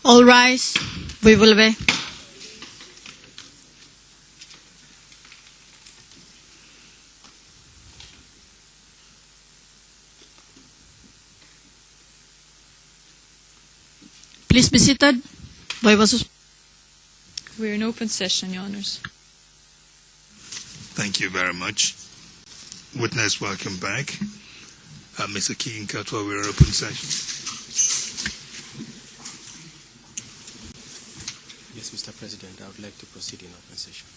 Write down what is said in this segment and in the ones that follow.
All rise. We will be. Please be seated. We're in open session, Your Honors. Thank you very much. Witness, welcome back. Mr. King Katwa, we're in open session. Yes, Mr. President, I would like to proceed in open session.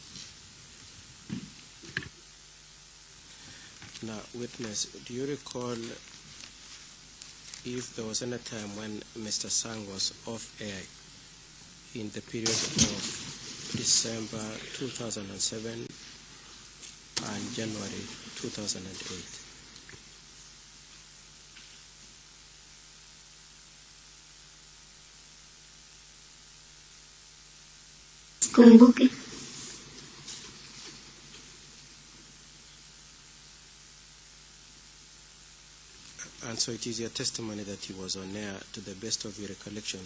Now, witness, do you recall if there was any time when Mr. Sang was off air in the period of December 2007 and January 2008? Kumbuke. And so it is your testimony that he was on air, to the best of your recollection,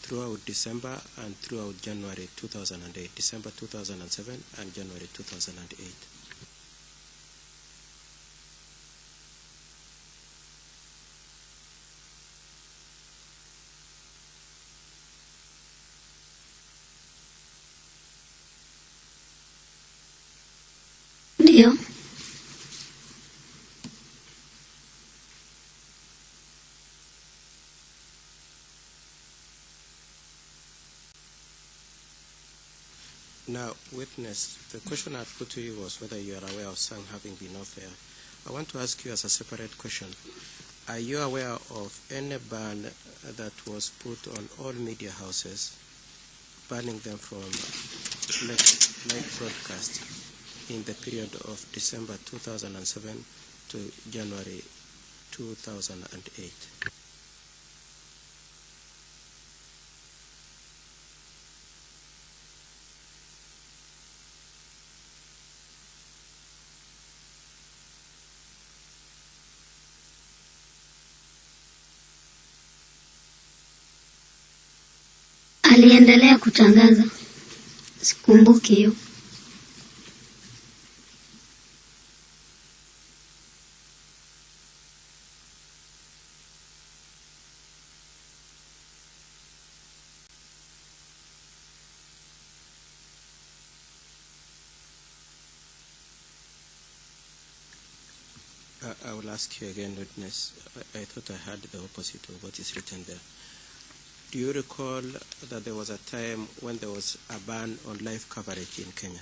throughout December and throughout January 2008, December 2007 and January 2008. Ndio. Now, witness, the question I put to you was whether you are aware of Sang having been off air. I want to ask you as a separate question. Are you aware of any ban that was put on all media houses, banning them from live broadcast in the period of December 2007 to January 2008? Aliendelea kutangaza. Sikumbuki hiyo. I will ask you again, witness. I thought I heard the opposite of what is written there. Do you recall that there was a time when there was a ban on live coverage in Kenya?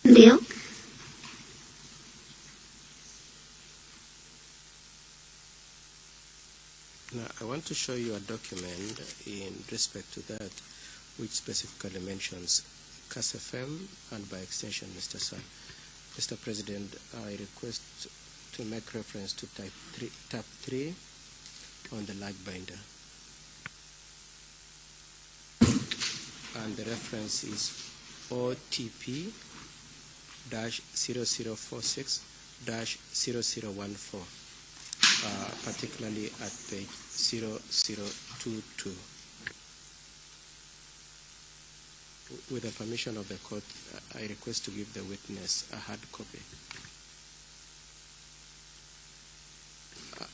Ndio. Now, I want to show you a document in respect to that, which specifically mentions Kass FM and by extension Mr. Sang. Mr. President, I request to make reference to tab 3 on the large binder. And the reference is OTP-0046-0014, particularly at page 0022. With the permission of the court, I request to give the witness a hard copy.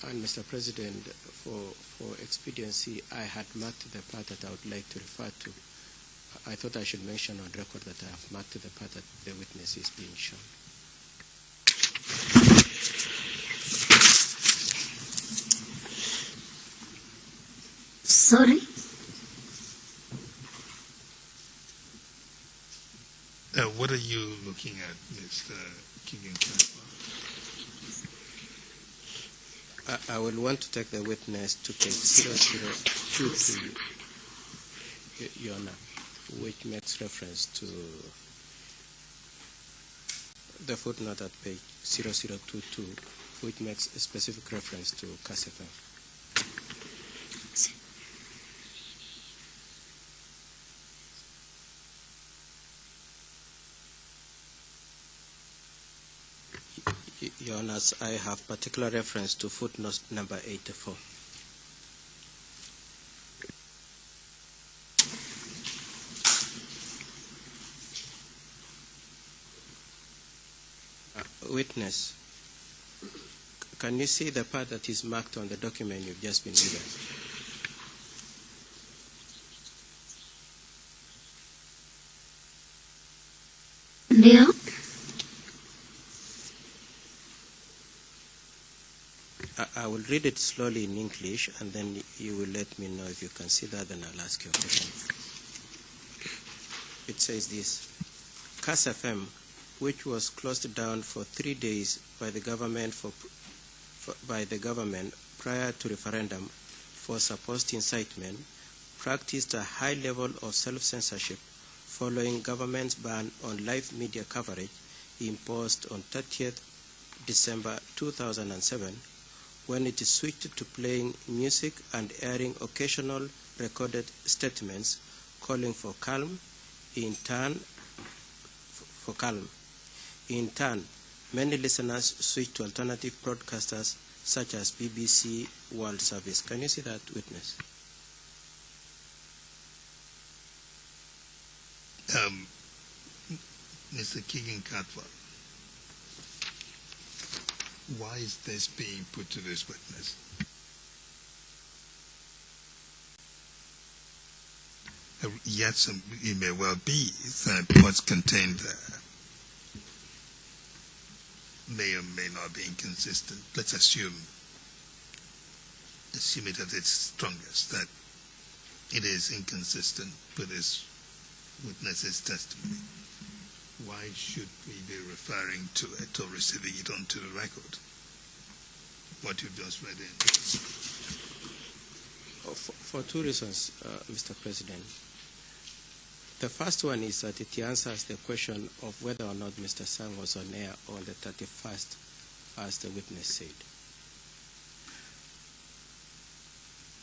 And Mr. President, for expediency, I had marked the part that I would like to refer to. I thought I should mention on record that I have marked the part that the witness is being shown. Sorry. What are you looking at, Mr. King and Katwa? I will want to take the witness to page 0023, Your Honor, which makes reference to the footnote at page 0022, which makes a specific reference to Kass FM. Your Honors, I have particular reference to footnote number 84. Witness, can you see the part that is marked on the document you've just been given? Ndio. I will read it slowly in English, and then you will let me know if you can see that, then I'll ask you a question. It says this: CAS FM, which was closed down for 3 days by the government prior to referendum for supposed incitement, practiced a high level of self-censorship following government's ban on live media coverage imposed on 30th December 2007, when it switched to playing music and airing occasional recorded statements calling for calm. In turn, many listeners switched to alternative broadcasters such as BBC World Service. Can you see that, witness? Mr. Keegan-Katwa, why is this being put to this witness? Yes, it may well be that what's contained there may or may not be inconsistent. Let's assume it at its strongest, that it is inconsistent with this witness's testimony. Why should we be referring to it or receiving it onto the record? What you've just read in. For two reasons, Mr. President. The first one is that it answers the question of whether or not Mr. Sang was on air on the 31st, as the witness said.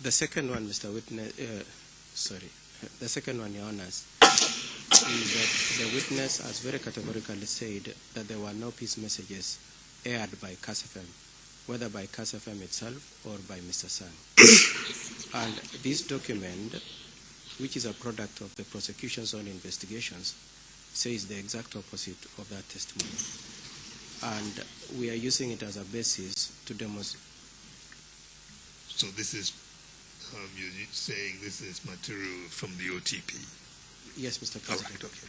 The second one, Mr. Witness, the second one, Your Honors, is that the witness has very categorically said that there were no peace messages aired by CAS FM, whether by CAS FM itself or by Mr. Sang. And this document, which is a product of the prosecution's own investigations, says the exact opposite of that testimony. And we are using it as a basis to demonstrate. So this is, you're saying this is material from the OTP? Yes, Mr. President. All right, okay.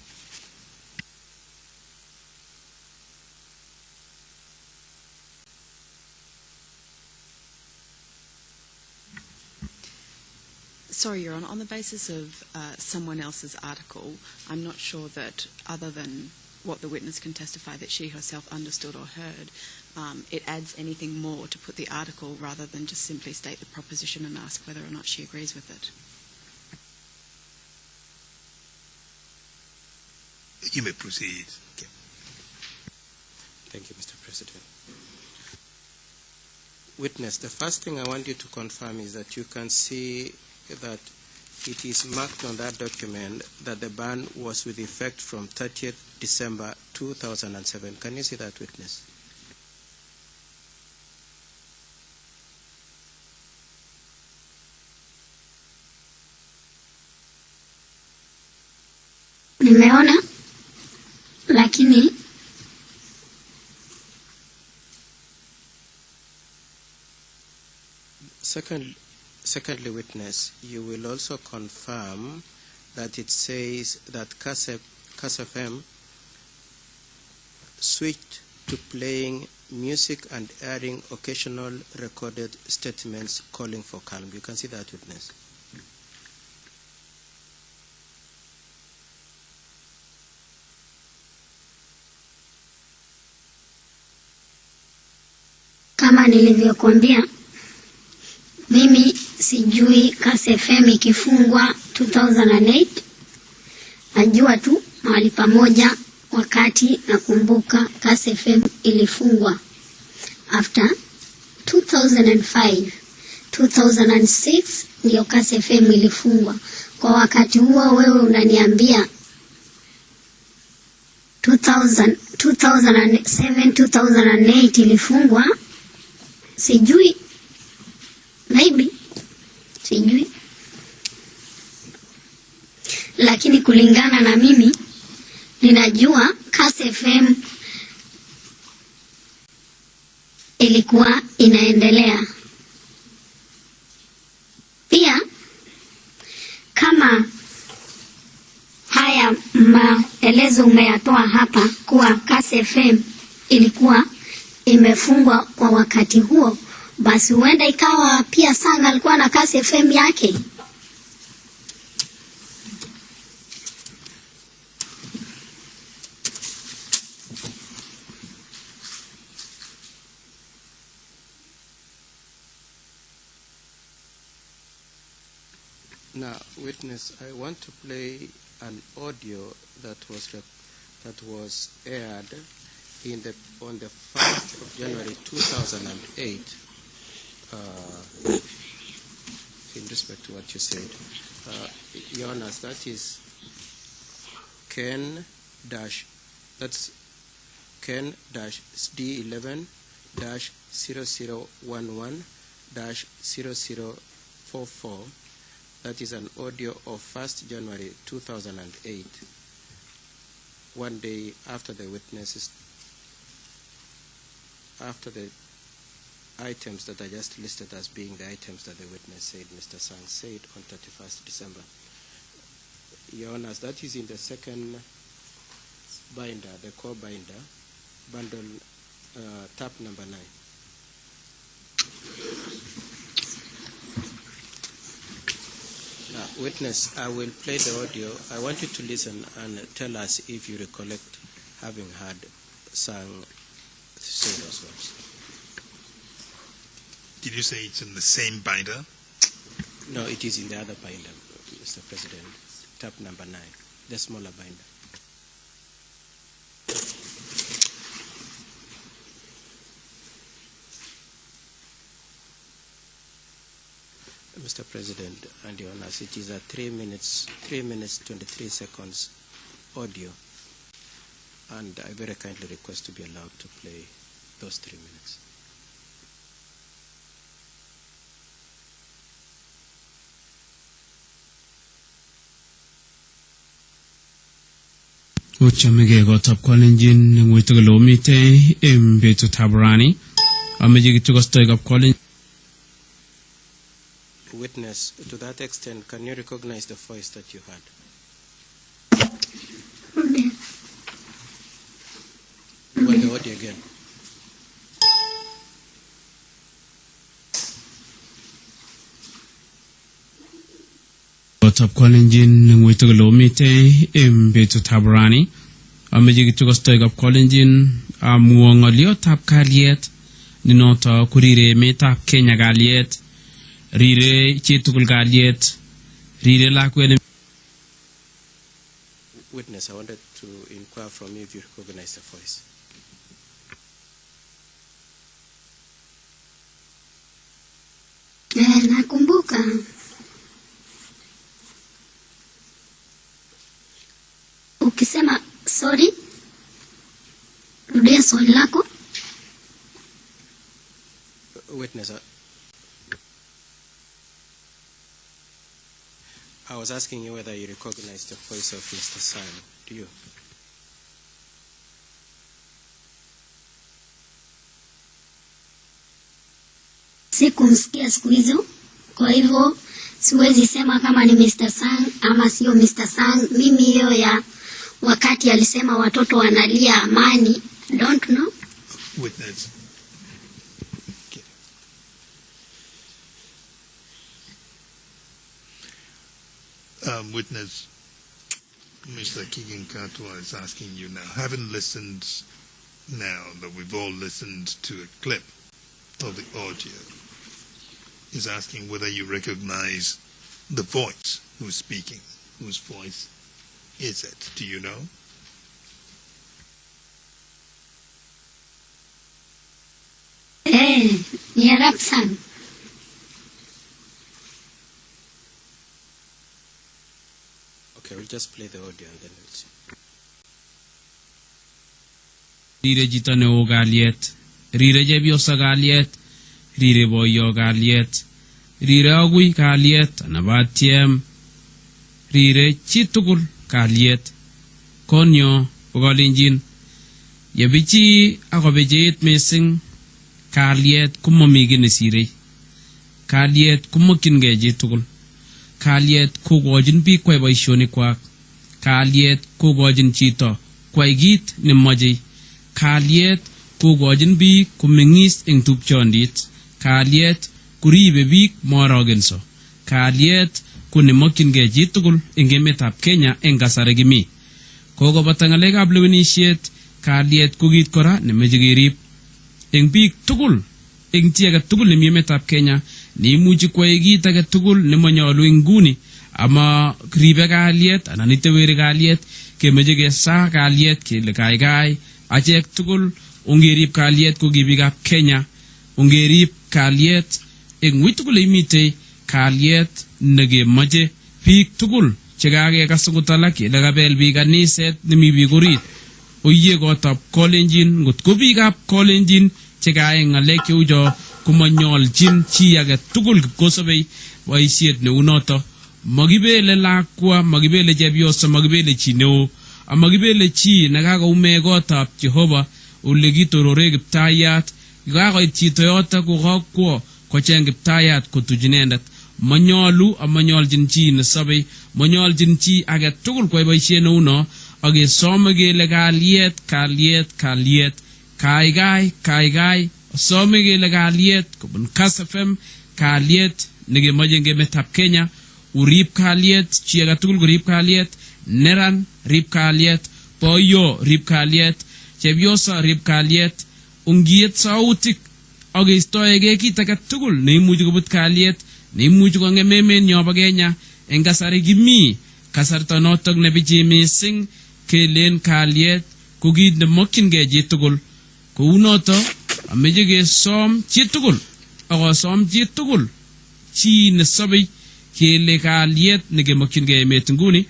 Sorry, Your Honour, on the basis of someone else's article, I'm not sure that, other than what the witness can testify that she herself understood or heard, it adds anything more to put the article rather than just simply state the proposition and ask whether or not she agrees with it. You may proceed. Okay. Thank you, Mr. President. Witness, the first thing I want you to confirm is that you can see that it is marked on that document that the ban was with effect from 30th December 2007. Can you see that, witness? Nimeona, lakini Secondly, witness, you will also confirm that it says that CAS FM switched to playing music and airing occasional recorded statements calling for calm. You can see that, witness. kama nilivyokuambia, mimi sijui CAS FM ikifungwa 2008. Najua tu mahali pamoja wakati nakumbuka CAS FM ilifungwa after 2005. 2006 ndio CAS FM ilifungwa. Kwa wakati huo wewe unaniambia 2007 2008 ilifungwa, sijui, maybe, sijui, lakini kulingana na mimi ninajua Kass FM ilikuwa inaendelea. Pia kama haya maelezo umeyatoa hapa kuwa Kass FM ilikuwa imefungwa kwa wakati huo, basi huenda ikawa pia Sang alikuwa na Kass FM yake. Now, witness, I want to play an audio that was aired on the 1st of January 2008. In respect to what you said, Your Honor, that is Ken-D11-0011-0044. That is an audio of 1st January 2008, one day after the witnesses, after the items that I just listed as being the items that the witness said Mr. Sang said on 31st December. Your Honor, that is in the second binder, the core binder, bundle tab number 9. Witness, I will play the audio. I want you to listen and tell us if you recollect having heard Sang say those words. Did you say it's in the same binder? No, it is in the other binder, Mr. President. Tab number 9, the smaller binder. Mr. President and Your Honor, it is a 3 minutes 23 seconds audio, and I very kindly request to be allowed to play those 3 minutes. Uchamige gotap kwalenjin ngwitagalo mite embetu tabrani amejigi tugostoy gap kwalen. Witness, to that extent, can you recognize the voice that you heard? Well, the audio again. Gotap kwalenjin ngwitagalo mite embetu tabrani amejigi tugostoy gap kwalenjin amuongolio tap kaliet ninota kurire metap Kenya kaliet rire chitukul kaliet rire lakwene. Witness, I wanted to inquire from you if you recognize the voice. Nakumbuka. Ukisema sorry, rudia swali lako. Witness, I was asking you whether you recognize the voice of Mr. Sang. Do you? Sikumsikia siku hizo, kwa hivyo siwezi sema kama ni Mr. Sang ama sio Mr. Sang. Mimi hiyo ya wakati alisema watoto wanalia amani, don't know. Witness. Witness, Mr. Keegan Katwa is asking you now, having listened now that we've all listened to a clip of the audio, is asking whether you recognize the voice who's speaking. Whose voice is it? Do you know? Ni Arab Sang. Okay, we'll just play the audio and then we'll see. rire chito neo kalyet, rire chepyoso kalyet, rire boyo kalyet, rire agui kalyet anan batiem, rire chitugul kalyet. Konyo ko kalenjin yebichi akobecheit mising kalyet komomi kiy nesirei. Kalyet komokyingei chitugul. Kalyet kokochin biik kwai boisionikwak. Kalyet kokochin chito kwai kit nemochei. Kalyet kokochin biik komeng'is eng tupchondit. Kalyet koribe biik maorokenso. Kalyet ko nemokyingei chitugul eng emetab Kenya eng kasari kimi. Kokobata ng'alekab lewenisiet, kalyet ko kit kora nemeche kerib eng biik tugul, eng chi age tugul nemi emetab Kenya neimuchi kwai kit age tugul nemanyolu eng nguni ama ribe kalyet anan iteweri kalyet, kemeche kesa kalyet kele kaikai achek tugul ongerib kalyet ko ki biikab Kenya, ongerib kalyet eng ui tugul imitei, kalyet nekemoche biik tugul chekakekas akot alak kele kabel biik kaniset nemi biik orit. Oyie kotab kolenjin ngot ko biikab kolenjin chekayai ng'alek cheu cho komanyolchin chi age tugul kipkosebei boisiet neu noto. Makibele lakwa, makibele chepyoso, makibele chi neo, amakibele chi nekakoume kotab Jehova ole kitorore Kiptayat. Kakoit chito yoto kokakwo kocheng Kiptayat kotuch inendet. Manyolu amanyolchin chi nesobei, manyolchin chi age tugul kwai boisiet neu no. Akesome kele kalyet, kalyet, kalyet, kaikai, kaikai, asome kele kalyet kobun Kass FM, kalyet nekemoche eng emetab Kenya, urib kalyet, chi age tugul korib kalyet, neran rib kalyet, boyo rib kalyet, chepyoso rib kalyet, ungiet sautik akeistoegei kit age tugul neimuchi kobut kalyet, neimuchi kong'em emenyo bo Kenya eng kasari kimi, kasarta notok nebichi mising kelen kalyet ko kit nemokyingei chitugul. Kou noto ameche kesom chitugul akosom chitugul chi nesobei kele kalyet nekemokyingei emet nguni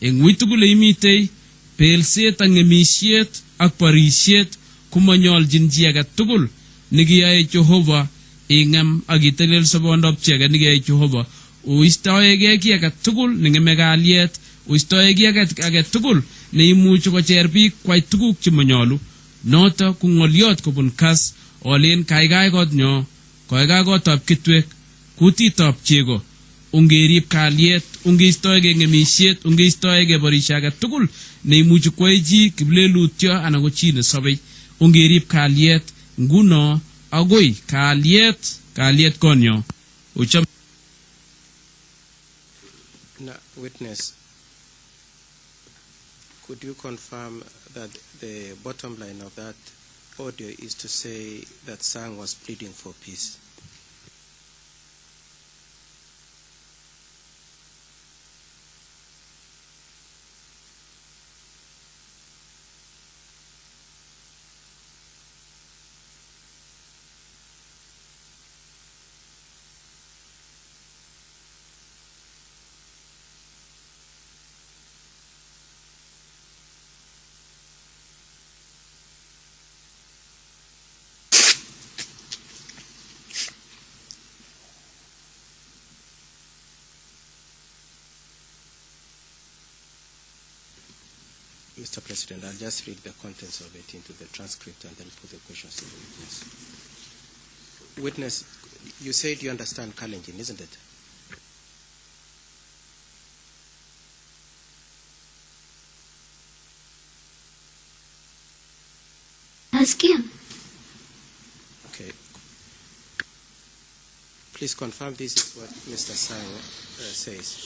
eng ui tugul imitei, belset ak ng'emisiet ak borisiet komanyolchin chi age tugul nekiyae Jehova ing'em ak itelel sobondop chi age nekiyae Jehova. Oistoegei ki age tugul neng'eme kalyet, oistoegei age tugul neimuchi kocher biik kwai tuguk chemanyolu. Noto ko ng'oliot kobun Kass olen kaikai kot nyo, kaikai kotab kitwek, kutitab chego, ungerib kalyet, ungeistoegei ng'emisiet, ungeistoegei borisio age tugul neimuchi kwai chi kiplelutyo anan ko chi nesobei. Ungerib kalyet nguno agoi kalyet, kalyet konyo. Now, witness, could you confirm that the bottom line of that audio is to say that Sang was pleading for peace? Mr. President, I'll just read the contents of it into the transcript and then put the questions to the witness. Witness, you said you understand Kalenjin, isn't it? Nasikia. Okay. Please confirm this is what Mr. Sang says.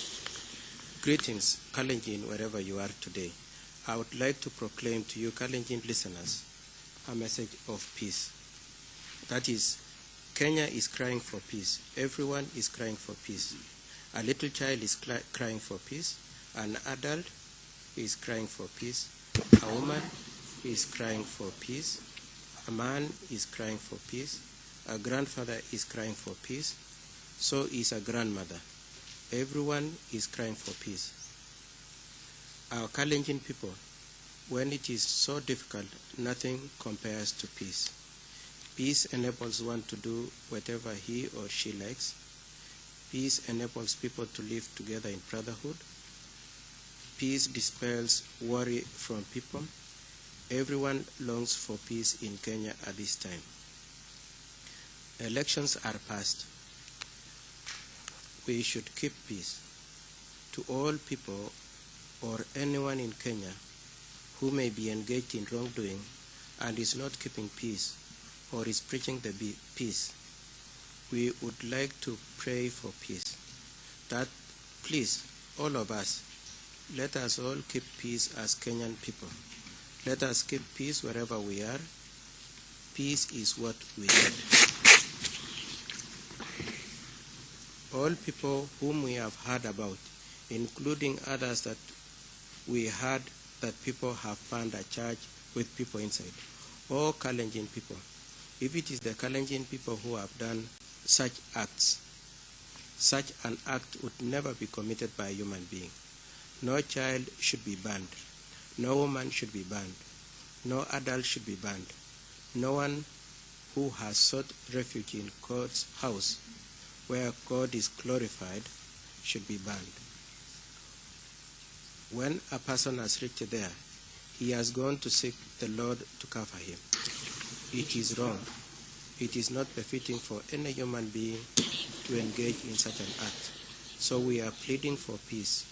Greetings, Kalenjin, wherever you are today. I would like to proclaim to you, Kalenjin listeners, a message of peace. That is, Kenya is crying for peace. Everyone is crying for peace. A little child is crying for peace. An adult is crying for peace. A woman is crying for peace. A man is crying for peace. A grandfather is crying for peace. So is a grandmother. Everyone is crying for peace. Our Kalenjin people When it is so difficult, nothing compares to peace. Peace enables one to do whatever he or she likes. Peace enables people to live together in brotherhood. Peace dispels worry from people. Everyone longs for peace in Kenya at this time. Elections are past. We should keep peace. To all people or anyone in Kenya who may be engaged in wrongdoing and is not keeping peace or is preaching the peace, we would like to pray for peace. That, please, all of us, let us all keep peace as Kenyan people. Let us keep peace wherever we are. Peace is what we need. All people whom we have heard about, including others that we heard that people have found a church with people inside, all Kalenjin people. If it is the Kalenjin people who have done such acts, such an act would never be committed by a human being. No child should be banned. No woman should be banned. No adult should be banned. No one who has sought refuge in God's house, where God is glorified, should be banned. When a person has reached there, he has gone to seek the Lord to cover him. It is wrong. It is not befitting for any human being to engage in such an act. So we are pleading for peace.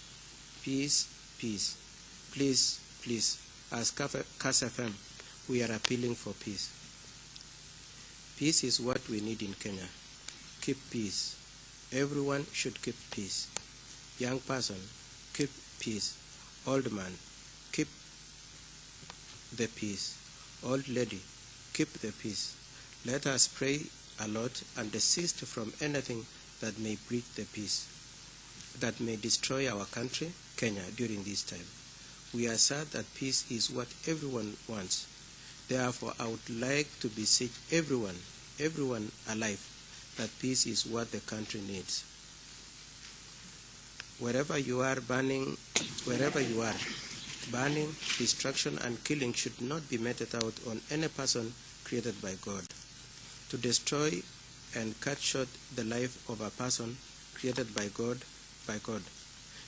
Peace, peace. Please, please, as CAS FM, we are appealing for peace. Peace is what we need in Kenya. Keep peace. Everyone should keep peace. Young person, keep peace. Old man, keep the peace. Old lady, keep the peace. Let us pray a lot and desist from anything that may break the peace, that may destroy our country, Kenya, during this time. We are sad that peace is what everyone wants. Therefore, I would like to beseech everyone alive, that peace is what the country needs. Wherever you are, burning, destruction, and killing should not be meted out on any person created by God. To destroy and cut short the life of a person created by God.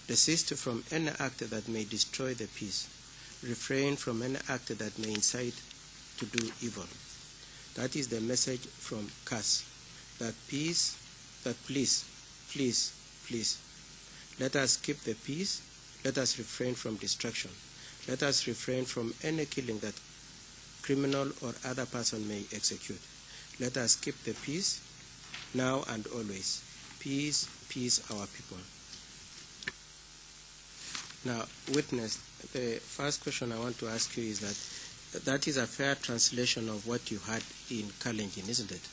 Desist from any act that may destroy the peace. Refrain from any act that may incite to do evil. That is the message from CAS. That please, let us keep the peace. Let us refrain from destruction. Let us refrain from any killing that criminal or other person may execute. Let us keep the peace now and always. Peace, peace, our people. Now, witness, the first question I want to ask you is that is a fair translation of what you had in Kalenjin, isn't it?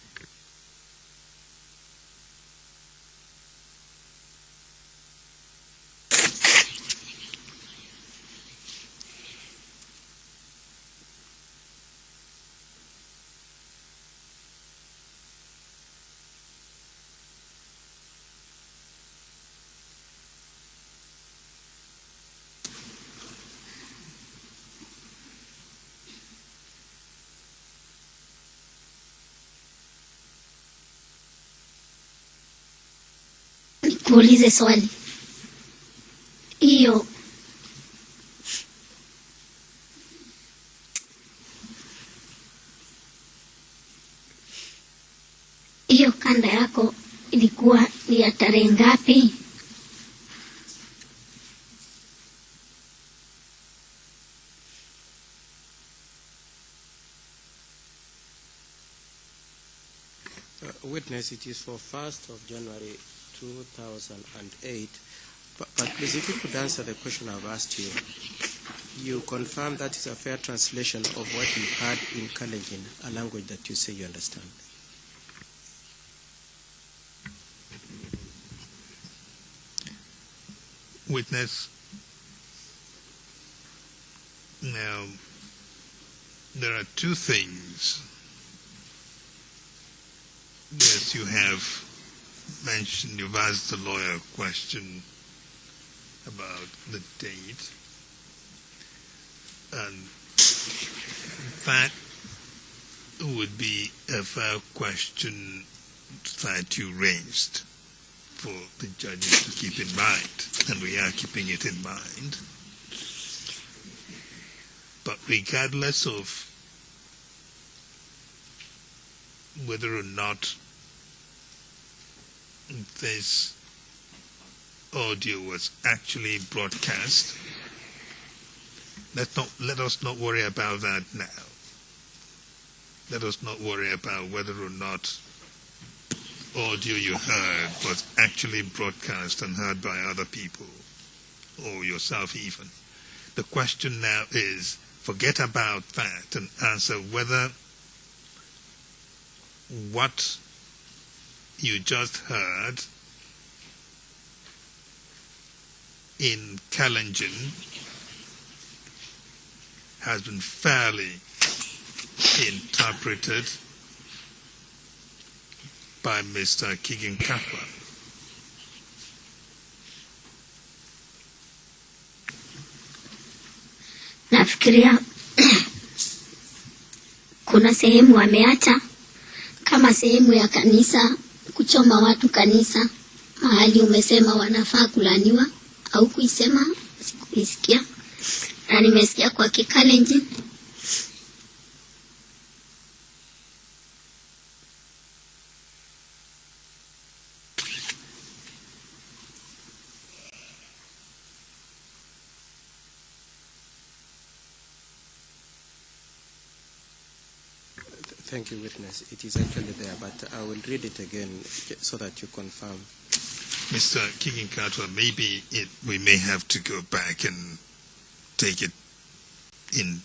Nikuulize swali. Hiyo kanda yako ilikuwa ni ya tarehe ngapi? Witness, it is for 1st of January 2008. But please, if you could answer the question I've asked you. You confirm that is a fair translation of what you had in Kalenjin, a language that you say you understand. Witness, now, there are two things. Yes, you have mentioned, you've asked the lawyer a question about the date. And that would be a fair question that you raised for the judges to keep in mind, and we are keeping it in mind. But regardless of whether or not this audio was actually broadcast, let us not worry about that now. Let us not worry about whether or not audio you heard was actually broadcast and heard by other people, or yourself even. The question now is, forget about that and answer whether what you just heard in Kalenjin has been fairly interpreted by Mr. Kigen Katwa. Nafikiria kuna sehemu wameacha kama sehemu ya kanisa, kuchoma watu kanisa, mahali umesema wanafaa kulaniwa au kuisema, sikuisikia. Na nimesikia kwa Kikalenjin. Thank you, witness. It is actually there, but I will read it again so that you confirm. Mr. Kiginkatwa, maybe we may have to go back and take it in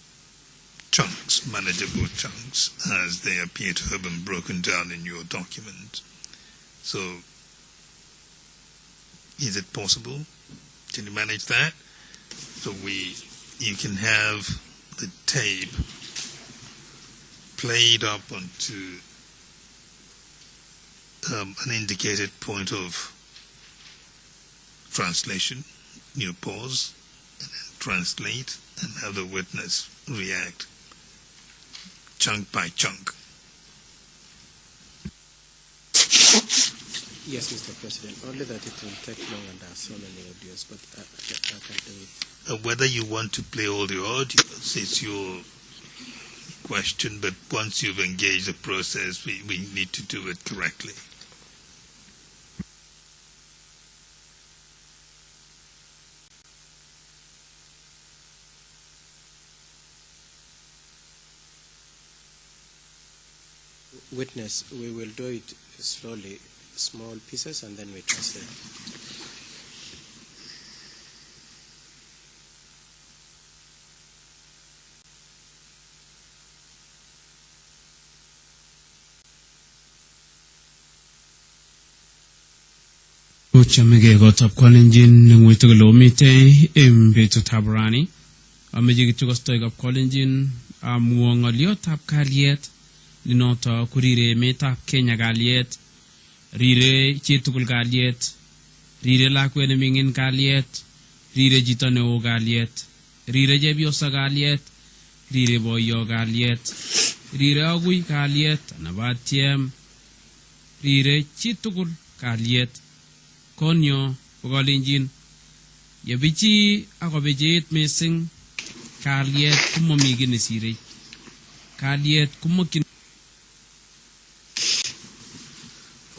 chunks, manageable chunks, as they appear to have been broken down in your document. So, is it possible? Can you manage that? So you can have the tape played up onto an indicated point of translation. You pause and then translate and have the witness react chunk by chunk. Yes, Mr. President. Only that it will take long and there are so many audios, but I can do it. Whether you want to play all the audios, it's your question, but once you've engaged the process, we need to do it correctly. Witness, we will do it slowly, small pieces, and then we translate. Uchamege gotab Kalenjin ngwito lomite embetu tabrani ameje kitu kostoy gab Kalenjin amuong aliotab kaliet linoto kurire metab Kenya kaliet rire chitugul kaliet rire lakwet nemingin kaliet rire chito neo kaliet rire chepyoso kaliet rire boyo kaliet rire agui kaliet anabatiem rire chitugul kaliet konyo Kalenjin yebichi akobejet mising kaliet kumomi ginisire kaliet kumokin.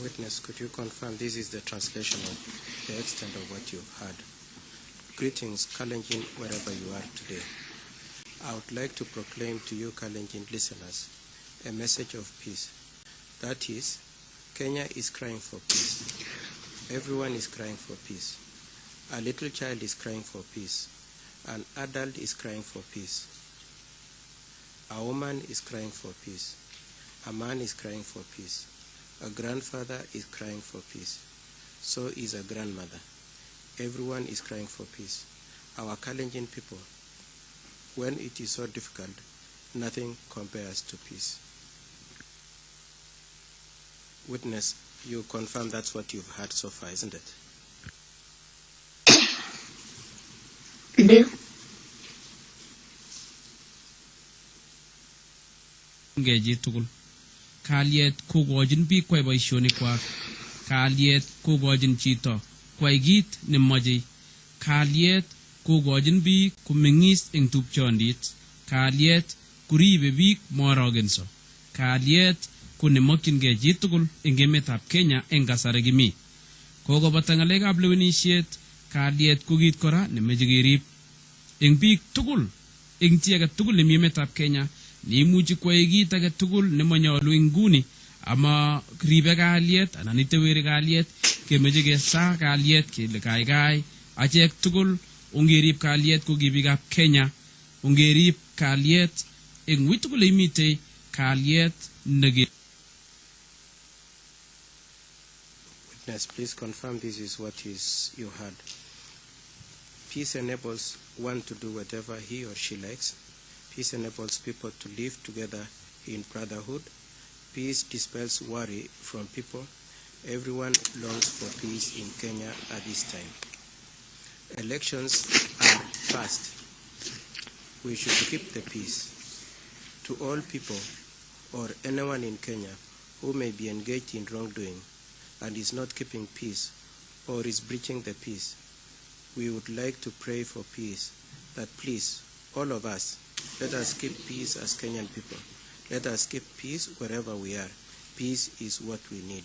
Witness, could you confirm this is the translation of the extent of what you heard? Greetings, Kalenjin, wherever you are today. I would like to proclaim to you, Kalenjin listeners, a message of peace. That is, Kenya is crying for peace. Everyone is crying for peace. A little child is crying for peace. An adult is crying for peace. A woman is crying for peace. A man is crying for peace. A grandfather is crying for peace. So is a grandmother. Everyone is crying for peace. Our Kalenjin people, when it is so difficult, nothing compares to peace. Witness, you confirm that's what you've heard so far, isn't it? Ndio. ngeji tugul. Kalyet kokochin biik kwai boisionikwak. Kalyet kokochin chito kwai kit nemoche. Kalyet kokochin biik komeng'is eng tupchondit. Kalyet kuribe biik morogenso. Kalyet ko nemokyingei chi tugul eng emetab Kenya eng kasari kimi. Kokobata ng'alekab lewenisiet, kalyet ko kit kora nemoche kerib eng biik tugul, eng chi age tugul nemi emetab Kenya, neimuchi kwai kit age tugul nemonyolu eng nguni ama ribe kalyet anan iteweri kalyet, kemoche kesa kalyet kele kaikai achek tugul ongerib kalyet ko ki biikab Kenya, ongerib kalyet eng ui tugul imite kalyet nege. Witness, please confirm this is what you heard. Peace enables one to do whatever he or she likes. Peace enables people to live together in brotherhood. Peace dispels worry from people. Everyone longs for peace in Kenya at this time. Elections are fast. We should keep the peace. To all people or anyone in Kenya who may be engaged in wrongdoing and is not keeping peace or is breaching the peace, we would like to pray for peace, that please, all of us, let us keep peace as Kenyan people. Let us keep peace wherever we are. Peace is what we need.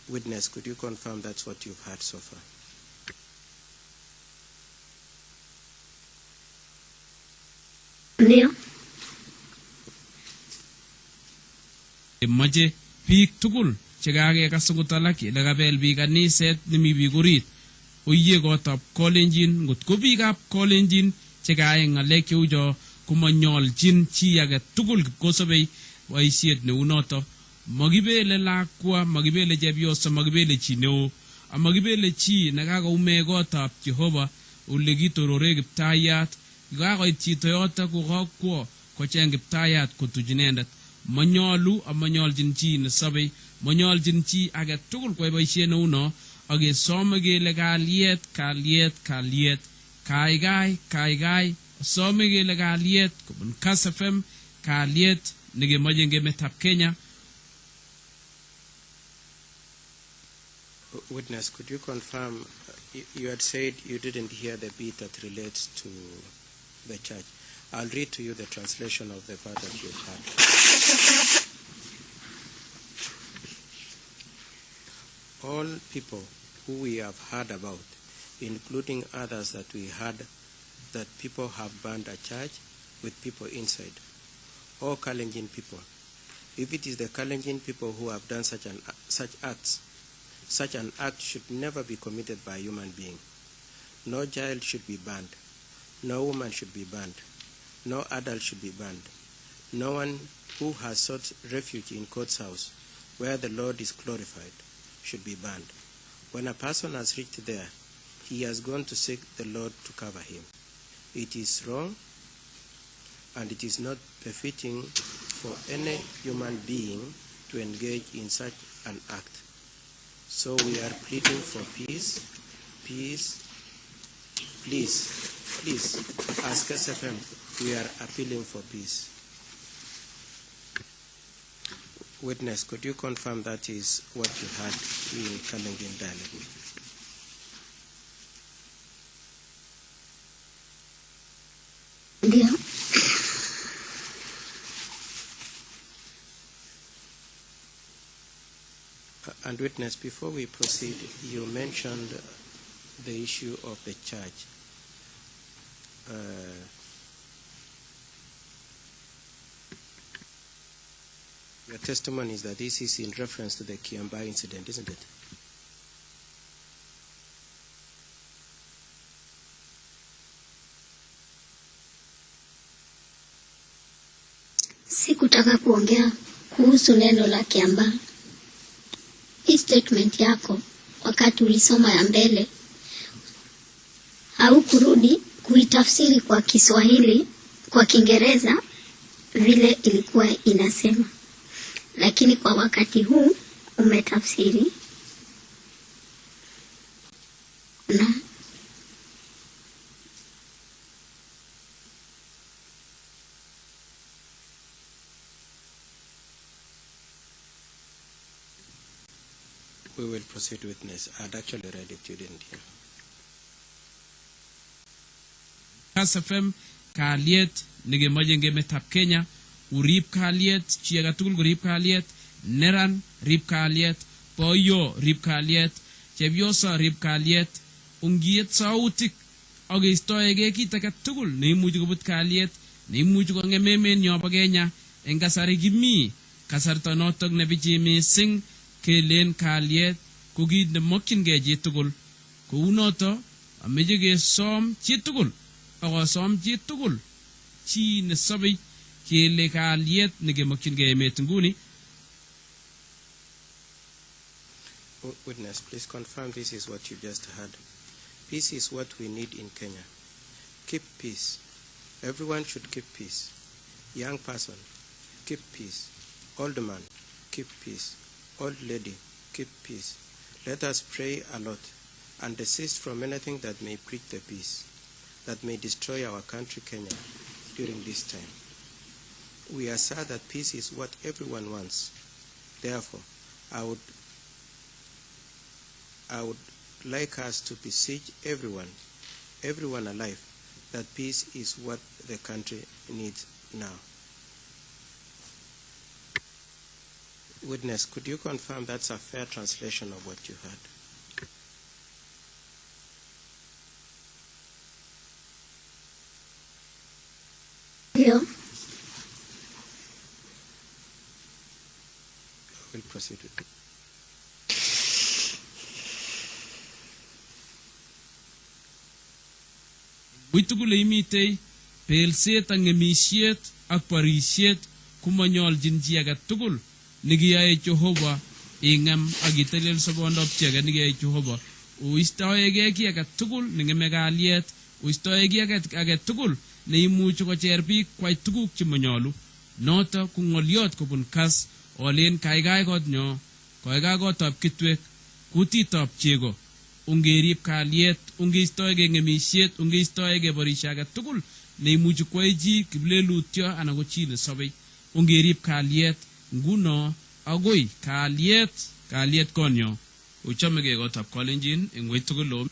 Witness, could you confirm that's what you've heard so far? Ndio. Moche biik tugul chekakekas akot alak kele kabel biik kaniset nemi biik orit oyie kotab kolenjin, ngot ko biikab kolenjin chekayai ng'alek cheucho komonyolchin chi age tugul kipkosebei boisiet neu noto. Makibele lakwa, makibele chepyoso, makibele chi neo, amakibele chi nekakoume kotab Jehova ole kitorore Kiptayat. Kakoit chito yoto kokakwo kocheng Kiptayat kotuch inendet. Manyolu amanyolchin chi nesobei, manyolchin chi age tugul kwai boisiet neu no, akesome kele kalyet, kalyet, kalyet, kaikai, kaikai, asome kele kalyet kobun Kass FM, kalyet nekemoche eng emetab Kenya. Witness, could you confirm, you had said you didn't hear the bit that relates to the church. I'll read to you the translation of the part that you heard. All people who we have heard about, including others that we heard that people have burned a church with people inside, all Kalenjin people. If it is the Kalenjin people who have done such acts, such an act should never be committed by a human being. No child should be burned. No woman should be burned. No adult should be burned. No one who has sought refuge in God's house, where the Lord is glorified, should be burned. When a person has reached there, he has gone to seek the Lord to cover him. It is wrong, and it is not befitting for any human being to engage in such an act. So we are pleading for peace, peace, please, as KSFM, we are appealing for peace. Witness, could you confirm that is what you heard in Kalenjin dialect? Ndio. And witness, before we proceed, you mentioned the issue of the church. Your testimony is that this is in reference to the Kiambaa incident, isn't it? Sikutaka kuongea kuhusu neno la Kiambaa. Hii statement yako wakati ulisoma ya mbele au kurudi kuitafsiri kwa Kiswahili, kwa Kiingereza vile ilikuwa inasema, lakini kwa wakati huu umetafsiri na We will proceed, witness. I'd actually read it, you didn't hear. KASFM kalyet negemoche ngemetab Kenya urib kalyet, chi agetugul korib kalyet, neran rib kalyet, boyo rib kalyet, chepyoso rib kalyet, ungiet sautik ak keistoegei kit agetugul neimuchi kobut kalyet, neimuchi kongem emenyo bo Kenya eng kasari kimi kasarta notok nebichi mising kelen kalyet ko kit nemokyingei chitugul. Kou noto ameche kesom chitugul akosom chitugul chi nesobei kele kalyet nekemokyingei emet nguni. Witness, please confirm this is what you just heard. Peace is what we need in Kenya. Keep peace. Everyone should keep peace. Young person, keep peace. Old man, keep peace. Old lady, keep peace. Let us pray a lot and desist from anything that may break the peace, that may destroy our country, Kenya, during this time. We are sad that peace is what everyone wants. Therefore, I would like us to beseech everyone alive, that peace is what the country needs now. Witness, could you confirm that's a fair translation of what you heard? Ndio. We'll proceed with it. Uitugul imitei pelset ak ngemisiet ak borisiet kumanyolchin chi agetugul nekiyae Jehova ingem ak itelel sobondop chi age nekiyae Jehova. Uistoegei ki agetugul nengeme kalyet, uistoegei agetugul neimuchi kocher biik kwai tuguk chemanyolu. Noto ko ng'olyot kobun kas olen kaikai kotnyo, kaikai kotab kitwek, kutitab chego. Ungerib kalyet, ungeistoegei ngemisiet, ungeistoegei borisio agetugul neimuchi kwai chi kiplelutyo anan ko chi nesobei. Ungerib kalyet nguno agoi kalyet konyo. Uchomegei kotab Kalenjin eng wei tugul lo.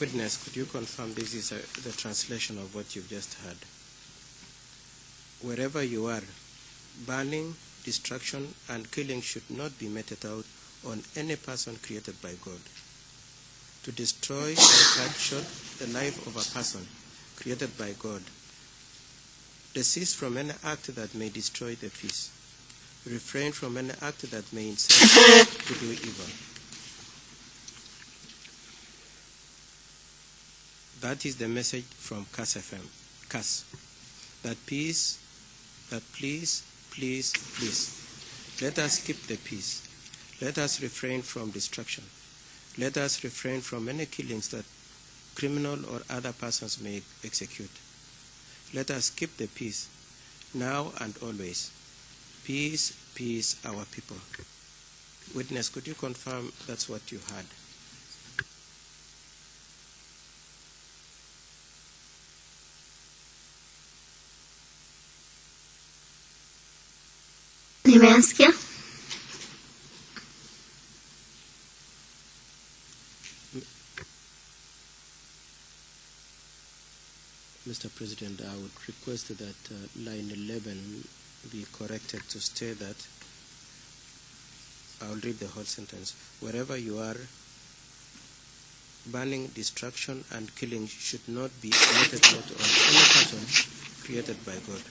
Witness, could you confirm this is the translation of what you've just heard? Wherever you are, burning, destruction, and killing should not be meted out on any person created by God. To destroy and cut short the life of a person created by God. Desist from any act that may destroy the peace. Refrain from any act that may incite to do evil. That is the message from KAS FM. KAS. That please, let us keep the peace. Let us refrain from destruction. Let us refrain from any killings that criminal or other persons may execute. Let us keep the peace, now and always. Peace, peace, our people. Witness, could you confirm that's what you heard? Nimesikia. Mr. President, I would request that line 11 be corrected to state that, I'll read the whole sentence, wherever you are, burning, destruction, and killing should not be meted out on any person created by God,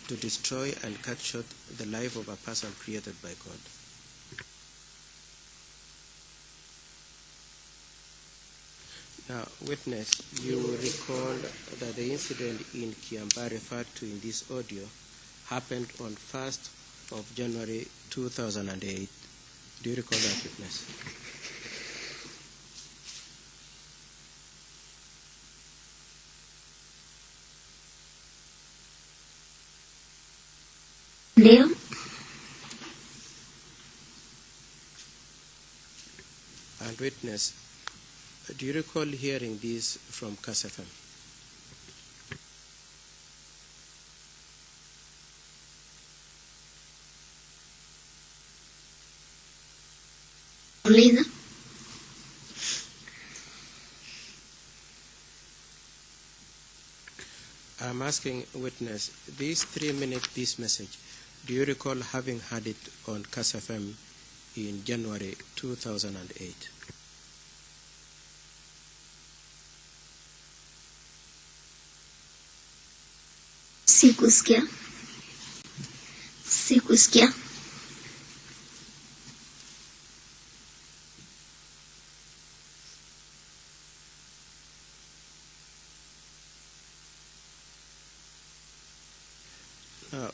to destroy and cut short the life of a person created by God. Now, witness, you will recall that the incident in Kiambaa referred to in this audio happened on 1st of January 2008. Do you recall that, witness? Ndio. And witness, do you recall hearing this from KAS FM? Uliza. I'm asking witness, this 3-minute peace message, do you recall having had it on CAS FM in January 2008? Sikusikia.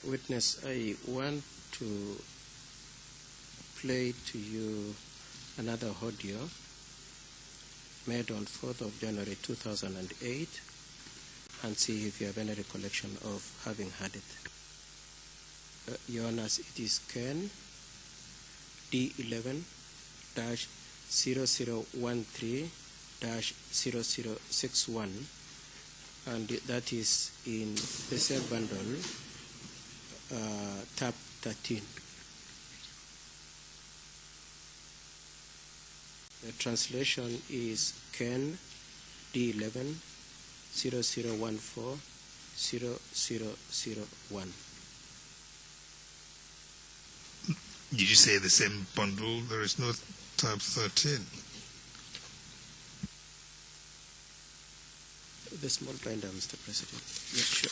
Witness, I want to play to you another audio made on 4th of January 2008 and see if you have any recollection of having had it. Your Honors, it is Ken D11-0013-0061, and that is in the same bundle, tab 13. The translation is Ken D11-0014-0001. Did you say the same bundle? There is no tab 13. The small binder, Mr. President. Yeah, sure.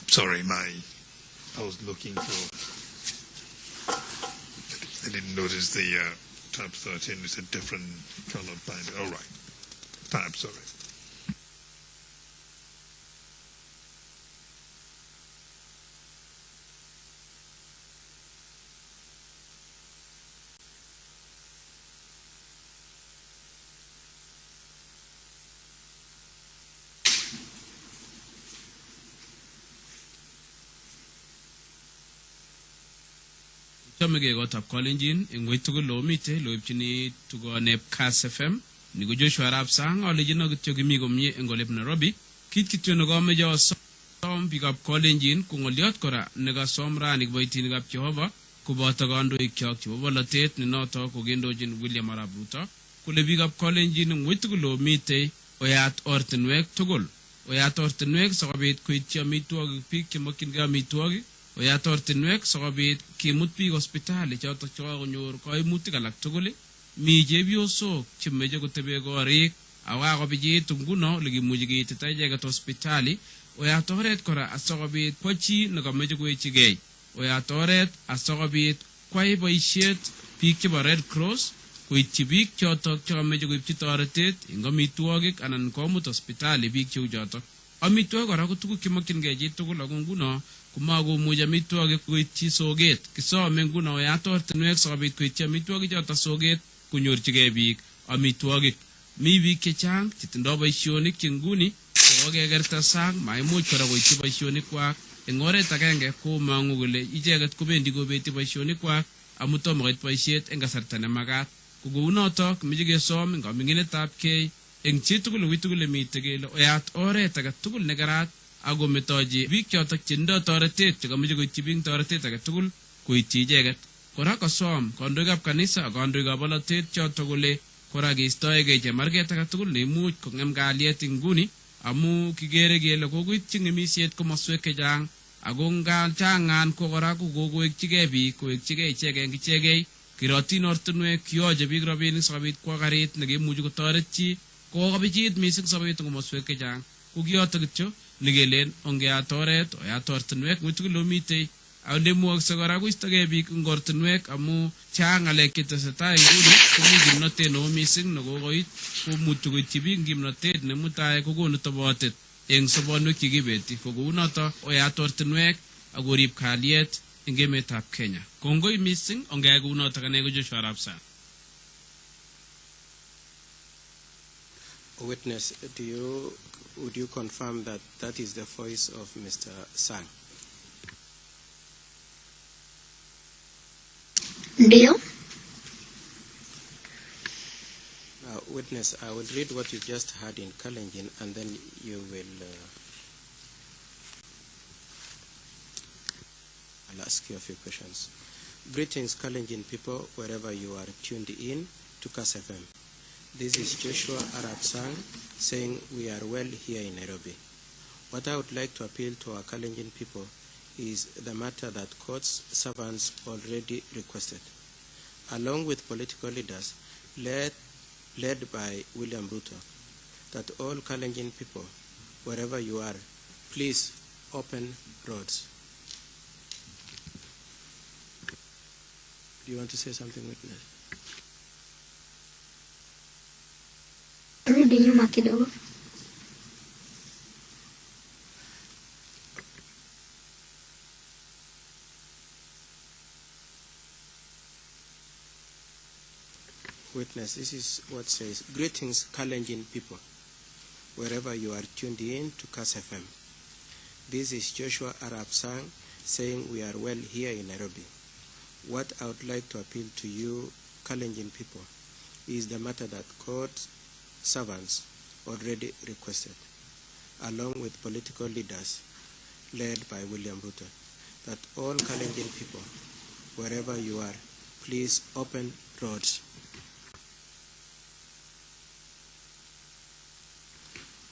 Sorry, I was looking for. I didn't notice the tab 13 is a different color binder. All right, tab. Sorry. Chomege gotab Kolenjin ing wetugul lo mite lo ipchini tugonep CAS FM ni go Joshua Arap Sang olejino kityo kimi komye ing olep Nairobi kit kityo ne gomeje osom bikab Kolenjin kungoliot kora ne kasom rani kiboitinikab Jehova koboto kandoik kyok chebo bolotet ne noto kogendojin William Arap Ruto kole bikab Kolenjin ing wetugul lo mite oyat ortinwek tugul oyat ortinwek sikobit koityi amitwogik biik chemokyingei amitwogik oyat ortinwek sikobit kimut biik hospitali chotok chekonyor kaimutik alak tugul mi chepyosok chemeche kotebe korik akakobijit nguno lekimuchi keitita icheket hospitali oyat oret kora asikobit kwo chi nekameche kowechigei oyat oret asikobit kwai boisiet biik chebo Red Cross koityi biik chotok chekameche koipchi toretet ing amitwogik anan komut hospitali biik cheu chotok amitwogik kora ko tuguk chemokyingei chi tugul ako nguno komakomuchi amitwogik koityi soket kisome nguno oyat ortinwek sikobit koityi amitwogik chotok soket konyorchigei biik amitwogik mi biik chechang chetindoi boisionik che nguni kokekerta sang maimuch kora koityi boisionikwak eng oret agenge komong'u kole icheket kobendi kobeti boisionikwak amu tomo koit boisiet eng kasarta nemakat ko kounotok meche kesom eng kaming'inetabkei eng chitugul witugul mitei kele oyat oret age tugul nekerat ako metochi biik chotok chetindoi toretet chekameche koityi biik toretet age tugul koityi icheket kora kosom kandoikab kanisa ak kandoikab bolotet chotok kole kora keistoegei chemarget age tugul neimuch kong'em kalyet ing nguni amu kikere kele kokoityi ng'emisiet komoswek chechang ako ngachangan ko kora kokowekchigei biik kowekchigei ichegei eng ichegei kirotin ortinwek kiyoche biik rabinik sikobit kwo karit nekimuchi kotoret chi kokobijit mising sobet eng komoswek chechang ko kiyoto kityo nekelen ongeyat oret oyat ortinwek witugul omitei alemwokse kora koistogei biik eng ortinwek amu chang ng'alek chetesetai nguni komi kimnotet neo mising nekokoit komuchi koityi biik kimnotet nemutai kokonu tobotet eng sobonwek chekibeti ko kounoto oyat ortinwek akorib kalyet eng emetab Kenya. Kongoi mising ongeyai kounoto ane ko Joshua Arap Sang. Witness, would you confirm that that is the voice of Mr. Sang? Ndio. Now, witness, I will read what you just heard in Kalenjin, and then you will. I'll ask you a few questions. Greetings, Kalenjin people, wherever you are tuned in to Kass FM. This is Joshua Arab Sang saying we are well here in Nairobi. What I would like to appeal to our Kalenjin people is the matter that court's servants already requested, along with political leaders led by William Ruto, that all Kalenjin people, wherever you are, please open roads. Do you want to say something, witness? Rudi nyuma kidogo. Witness, this is what says, greetings Kalenjin people, wherever you are tuned in to Kass FM. This is Joshua Arab Sang saying we are well here in Nairobi. What I would like to appeal to you Kalenjin people is the matter that court servants already requested, along with political leaders led by William Ruto, that all Kalenjin people, wherever you are, please open roads.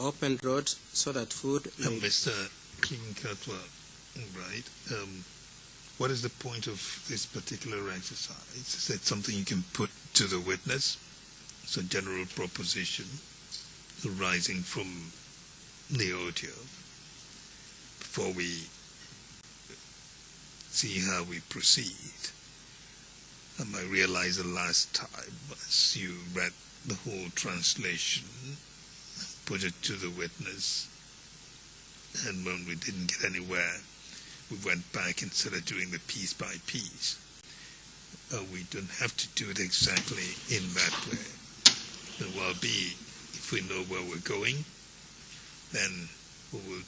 Open roads so that food may... Mr. King Katwa, right, what is the point of this particular exercise? Is that something you can put to the witness? It's a general proposition arising from the audio before we see how we proceed. I realized the last time as you read the whole translation, put it to the witness, and when we didn't get anywhere, we went back instead of doing the piece by piece. We don't have to do it exactly in that way. It will be, if we know where we're going, then we will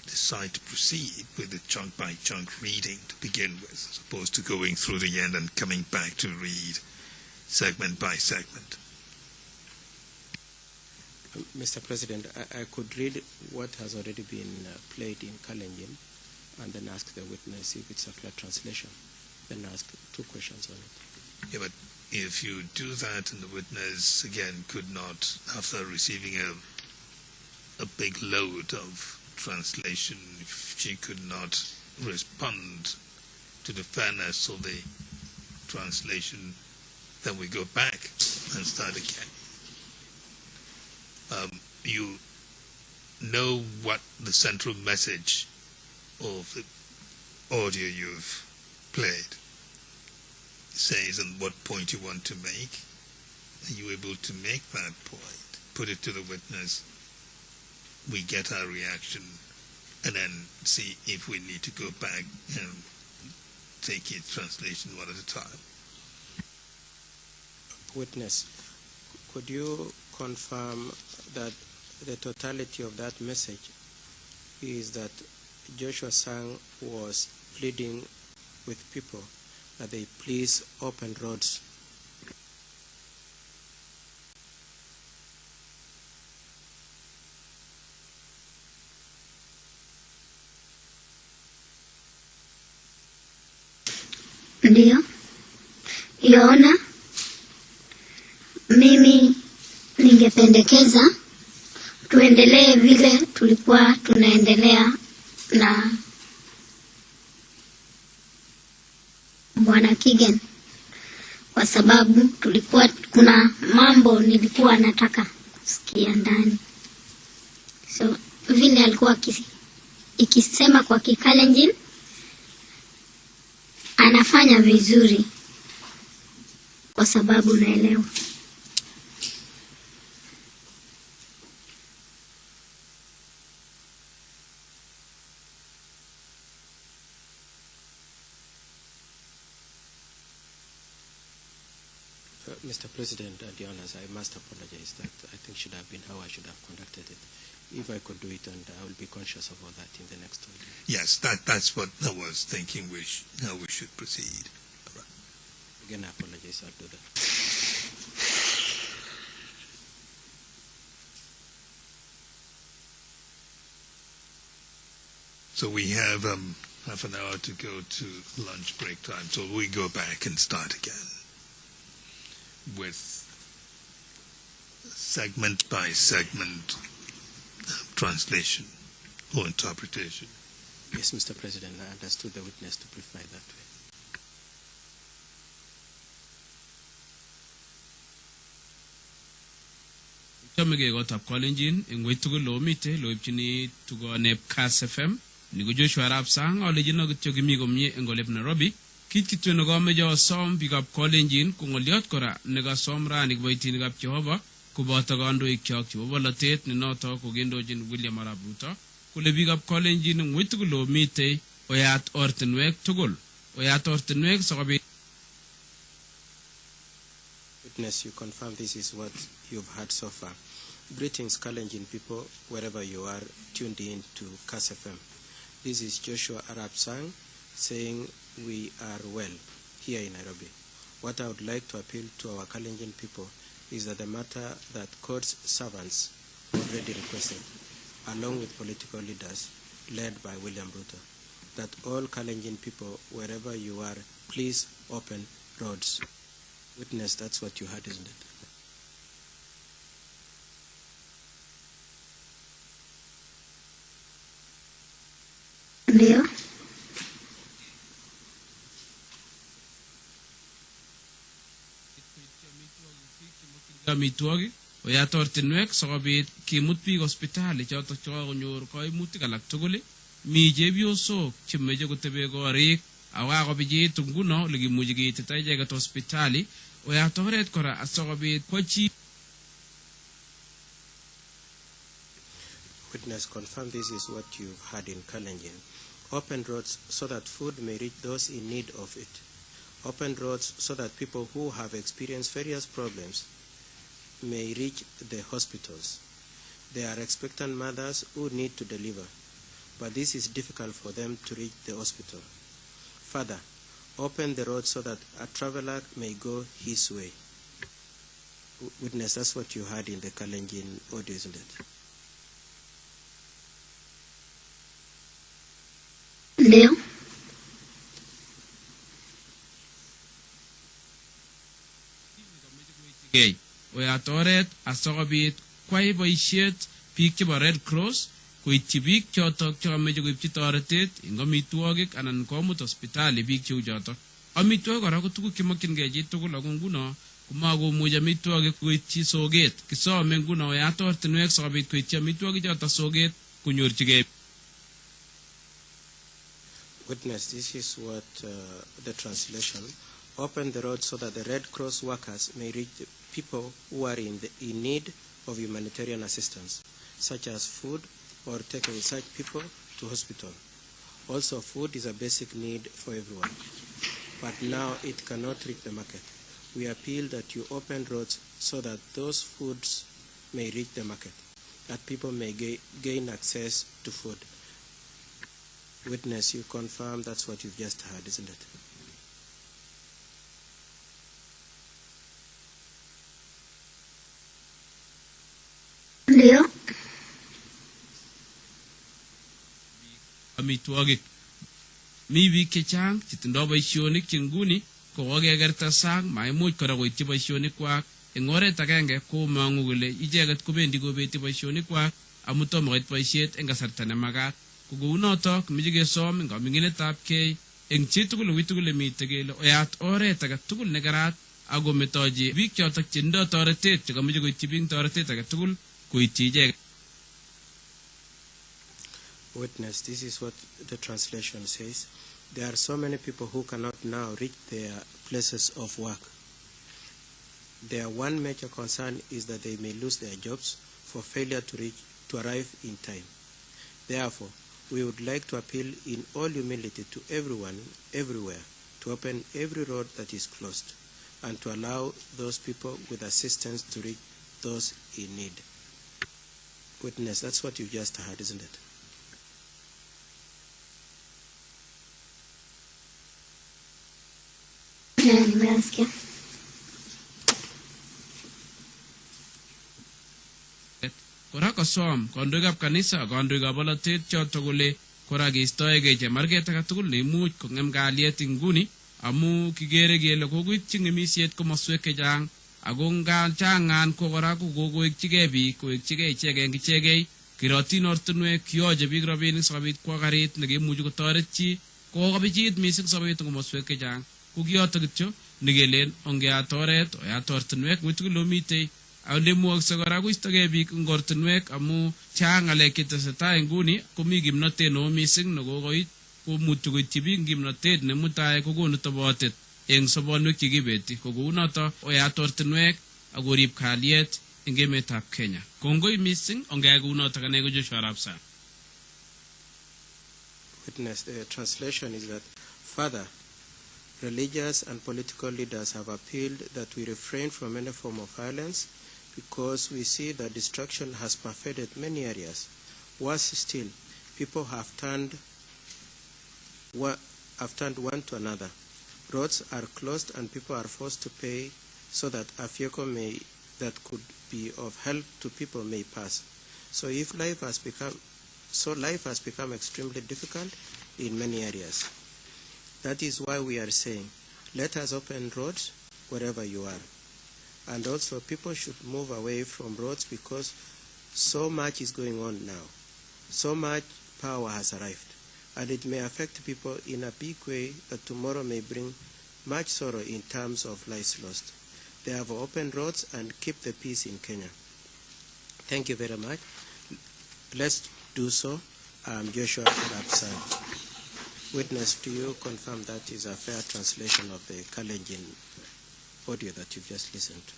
decide to proceed with the chunk by chunk reading to begin with, as opposed to going through the end and coming back to read segment by segment. Mr. President, I could read what has already been played in Kalenjin and then ask the witness if it's a clear translation. Then ask two questions on it. Yeah, but if you do that and the witness, again, could not, after receiving a big load of translation, if she could not respond to the fairness of the translation, then we go back and start again. You know what the central message of the audio you've played says and what point you want to make. Are you able to make that point? Put it to the witness, we get our reaction, and then see if we need to go back and take each translation one at a time. Witness, could you confirm that the totality of that message is that Joshua Sang was pleading with people that they please open roads? Ndio. Yona, mimi ningependekeza tuendelee vile tulikuwa tunaendelea na Bwana Kigen, kwa sababu kuna mambo nilikuwa nataka kusikia ndani. So vile alikuwa ikisema kwa Kikalenjin anafanya vizuri kwa sababu naelewa. Mr. President and Your Honors, I must apologize. That I think should have been how I should have conducted it. If I could do it, and I will be conscious of all that in the next audio. Yes, that's what I was thinking how we should proceed. Again, I apologize. I'll do that. So we have half an hour to go to lunch break time. So we go back and start again with segment by segment translation or interpretation. Yes, Mr. President, I understood the witness to prefer that way. Chamege got up Kalenjin in Witugu Lomite, Loipchini to go nep Cass FM, Nigo Joshua Arab Sang, or Legino Togimigo me and Golep Nairobi. Kit Kitun Gomejo som pick up Kalenjin, Kungoliot Kora, Nega Somra, Nigwaitin up Jehovah, Kubatagondo Ikyok, Volatate, Ninoto, Kugindojin, William Arab Ruto, Kule big up Kalenjin and Witugu Lomite, Oyat Ortenweg Tugul, Oyat Ortenweg, Sobi. Witness, you confirm this is what you've heard so far. Greetings, Kalenjin people, wherever you are tuned in to Cass FM. This is Joshua Arab Sang saying we are well here in Nairobi. What I would like to appeal to our Kalenjin people is that the matter that court's servants already requested, along with political leaders led by William Ruto, that all Kalenjin people, wherever you are, please open roads. Witness, that's what you heard, isn't it? Ndio. Amitwogik Oyat Ortinwek sikobit kimut biik hospitali chotok chekakonyor kaimutik alak tugul mi chepyosok chemeche kotebe korik akakobijit nguno ole kimuchi keitita icheket hospitali Oyat oret kora asikobit kwo chi. Witness, confirm this is what you've heard in Kalenjin. Open roads so that food may reach those in need of it. Open roads so that people who have experienced various problems may reach the hospitals. There are expectant mothers who need to deliver, but this is difficult for them to reach the hospital. Further, open the road so that a traveler may go his way. Witness, that's what you heard in the Kalenjin audio, isn't it? Ndio. Oyat oret asikobit kwai boisiet biik chebo Red Cross koityi biik chotok chekameche koipchi toretet eng amitwogik anan komut hospitali biik cheu chotok. Amitwogik kora ko tuguk chemokyingei chi tugul ako nguno komakomuchi amitwogik koityi soket. Kisome nguno Oyat ortinwek sikobit koityi amitwogik chotok soket konyorchigei. Witness, this is what the translation. Open the road so that the Red Cross workers may reach the people who are in need of humanitarian assistance, such as food or taking such people to hospital. Also, food is a basic need for everyone, but now it cannot reach the market. We appeal that you open roads so that those foods may reach the market, that people may gain access to food. Witness, you confirm that's what you've just heard, isn't it? Ndio. Amitwogik mi biik chechang chetindoi boisionik che nguni kokekerta sang maimuch kora koityi boisionikwak eng oret agenge komong'u kole icheket kobendi kobeti boisionikwak amu tomo koit boisiet eng kasarta nemakat. Ko kounotok meche kesom eng kaming'inetabkei eng chitugul witugul mitei kele oyat oret age tugul nekerat ako metochi biik chotok chetindoi toretet chekameche koityi biik toretet age tugul koityi icheket. Witness, this is what the translation says. There are so many people who cannot now reach their places of work. Their one major concern is that they may lose their jobs for failure to arrive in time. Therefore, we would like to appeal in all humility to everyone, everywhere, to open every road that is closed, and to allow those people with assistance to reach those in need. Witness, that's what you just heard, isn't it? Nimesikia. Kora kosom kandoikab kanisa ak kandoikab bolotet choto kole kora keistoegei chemarget age tugul neimuch kong'em kalyet inguni amu kigere kele kokoityi ng'emisiet komoswek chechang ako ngachangan ko kora kokoekchigei biik koekchigei ichegei kirotin ortinwek yoche biik rabinik sikobit kwa karit nekemuchi kotoret chi kokobichit mising sobet eng komoswek chechang ko kiyoto kityo nekelen ongeyat oret oyat ortinwek ng'ui tugul omitei Alemwokse kora koistogei biik eng ortinwek amu chang ng'alek chetesetai nguni komi kimnotet neo mising nekokoit komuchi koityi biik kimnotet nemutai kokonu tobotet eng sobonwek chekibeti ko kounoto oyat ortinwek akorib kalyet eng emetab Kenya. Kongoi mising ongeyai kounoto ane ko Joshua Arap Sang. Witness, the translation is that, Father, religious and political leaders have appealed that we refrain from any form of violence because we see that destruction has pervaded many areas. Worse still, people have turned one to another. Roads are closed and people are forced to pay so that a vehicle that could be of help to people may pass. So life has become extremely difficult in many areas. That is why we are saying, let us open roads wherever you are. And also people should move away from roads because so much is going on now. So much power has arrived. And it may affect people in a big way that tomorrow may bring much sorrow in terms of lives lost. They have opened roads and keep the peace in Kenya. Thank you very much. Let's do so. I'm Joshua Arap Sang. Witness, do you confirm that is a fair translation of the Kalenjin audio that you've just listened to?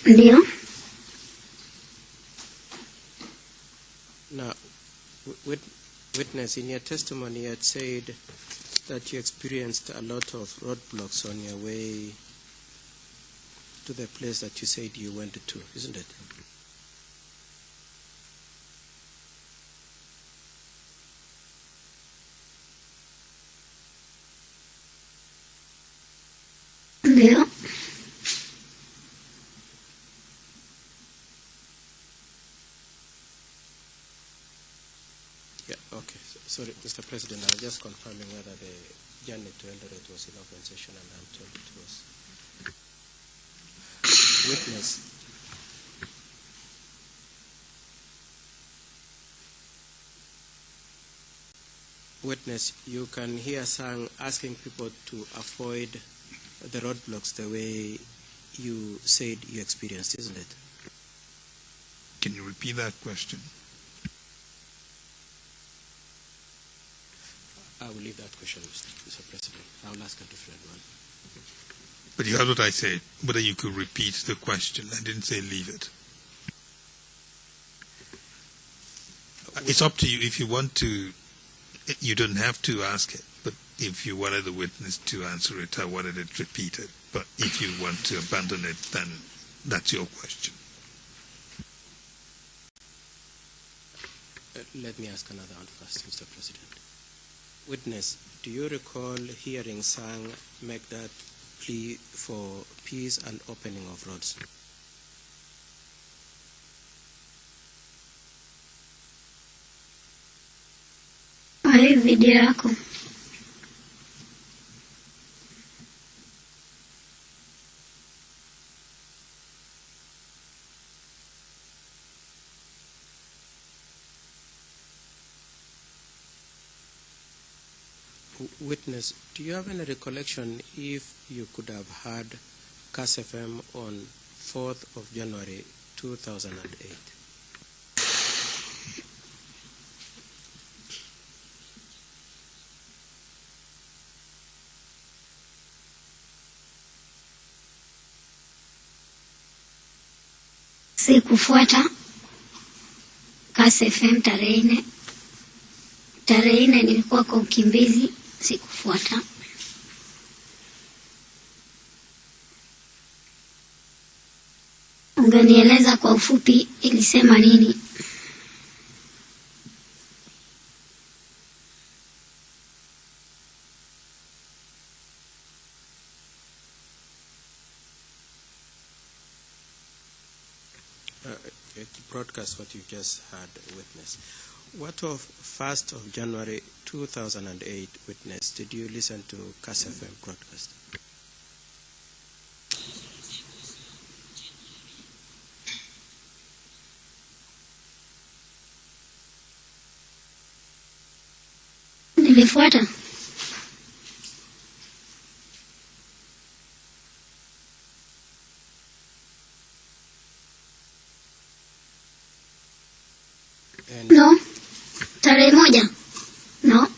Ndio. Now, witness, in your testimony you had said that you experienced a lot of roadblocks on your way to the place that you said you went to, isn't it? Ndio. Yeah, okay. Sorry, Mr. President, I was just confirming whether the journey to Eldoret was in open session, and I'm told it was. Witness. Witness, you can hear Sang asking people to avoid the roadblocks the way you said you experienced, isn't it? Can you repeat that question? I will leave that question, Mr. President. I will ask a different one. But you heard what I said, whether you could repeat the question. I didn't say leave it. It's up to you. If you want to, you don't have to ask it. But if you wanted the witness to answer it, I wanted it repeated. But if you want to abandon it, then that's your question. Let me ask another one first, Mr. President. Witness, do you recall hearing Sang make that plea for peace and opening of roads? Kwa hii video yako. Witness, do you have any recollection if you could have heard CAS FM on 4th of January 2008? Sikufuata CAS FM tarehe 4 tarehe 4 nilikuwa kwa ukimbizi, sikufuata. Ungenieleza kwa ufupi ilisema nini? Broadcast what you just had witness. What of 1st of January 2008 witness? Did you listen to CAS FM broadcast? Nilifuata. No. Tarehe 1. No.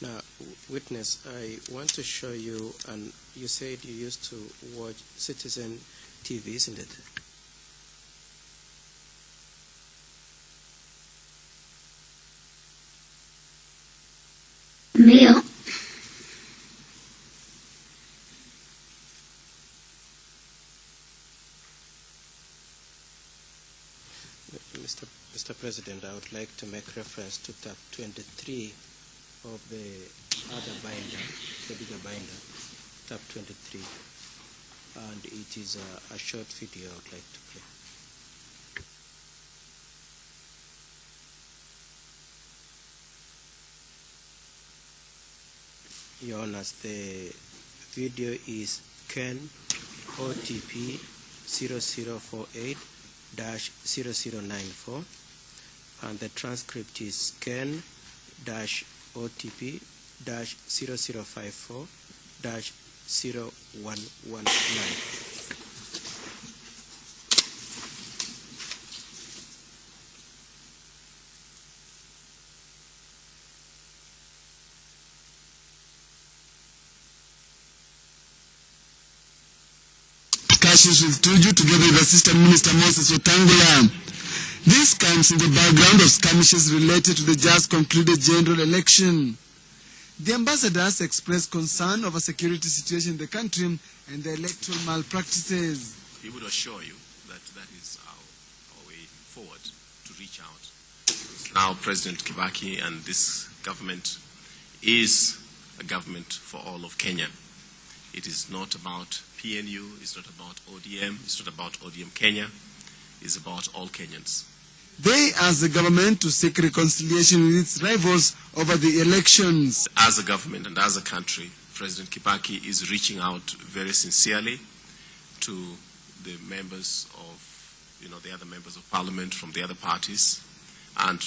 Now, witness, I want to show you, and you said you used to watch Citizen TV, isn't it? Ndio. Mr. President, I would like to make reference to tab 23 of the other binder, the bigger binder, tab 23, and it is a short video I would like to play. Your Honors, the video is Ken OTP 0048-0094, and the transcript is Ken OTP 0054-0119. Discussions with Tuju together with Assistant Minister Moses Wetangula. This comes in the background of skirmishes related to the just concluded general election. The ambassadors expressed concern over security situation in the country and the electoral malpractices. We would assure you that that is our way forward to reach out. Now President Kibaki and this government is a government for all of Kenya. It is not about PNU, it's not about ODM, it's not about ODM Kenya, it's about all Kenyans. They asked the government to seek reconciliation with its rivals over the elections. As a government and as a country, President Kibaki is reaching out very sincerely to the members of, the other members of parliament from the other parties, and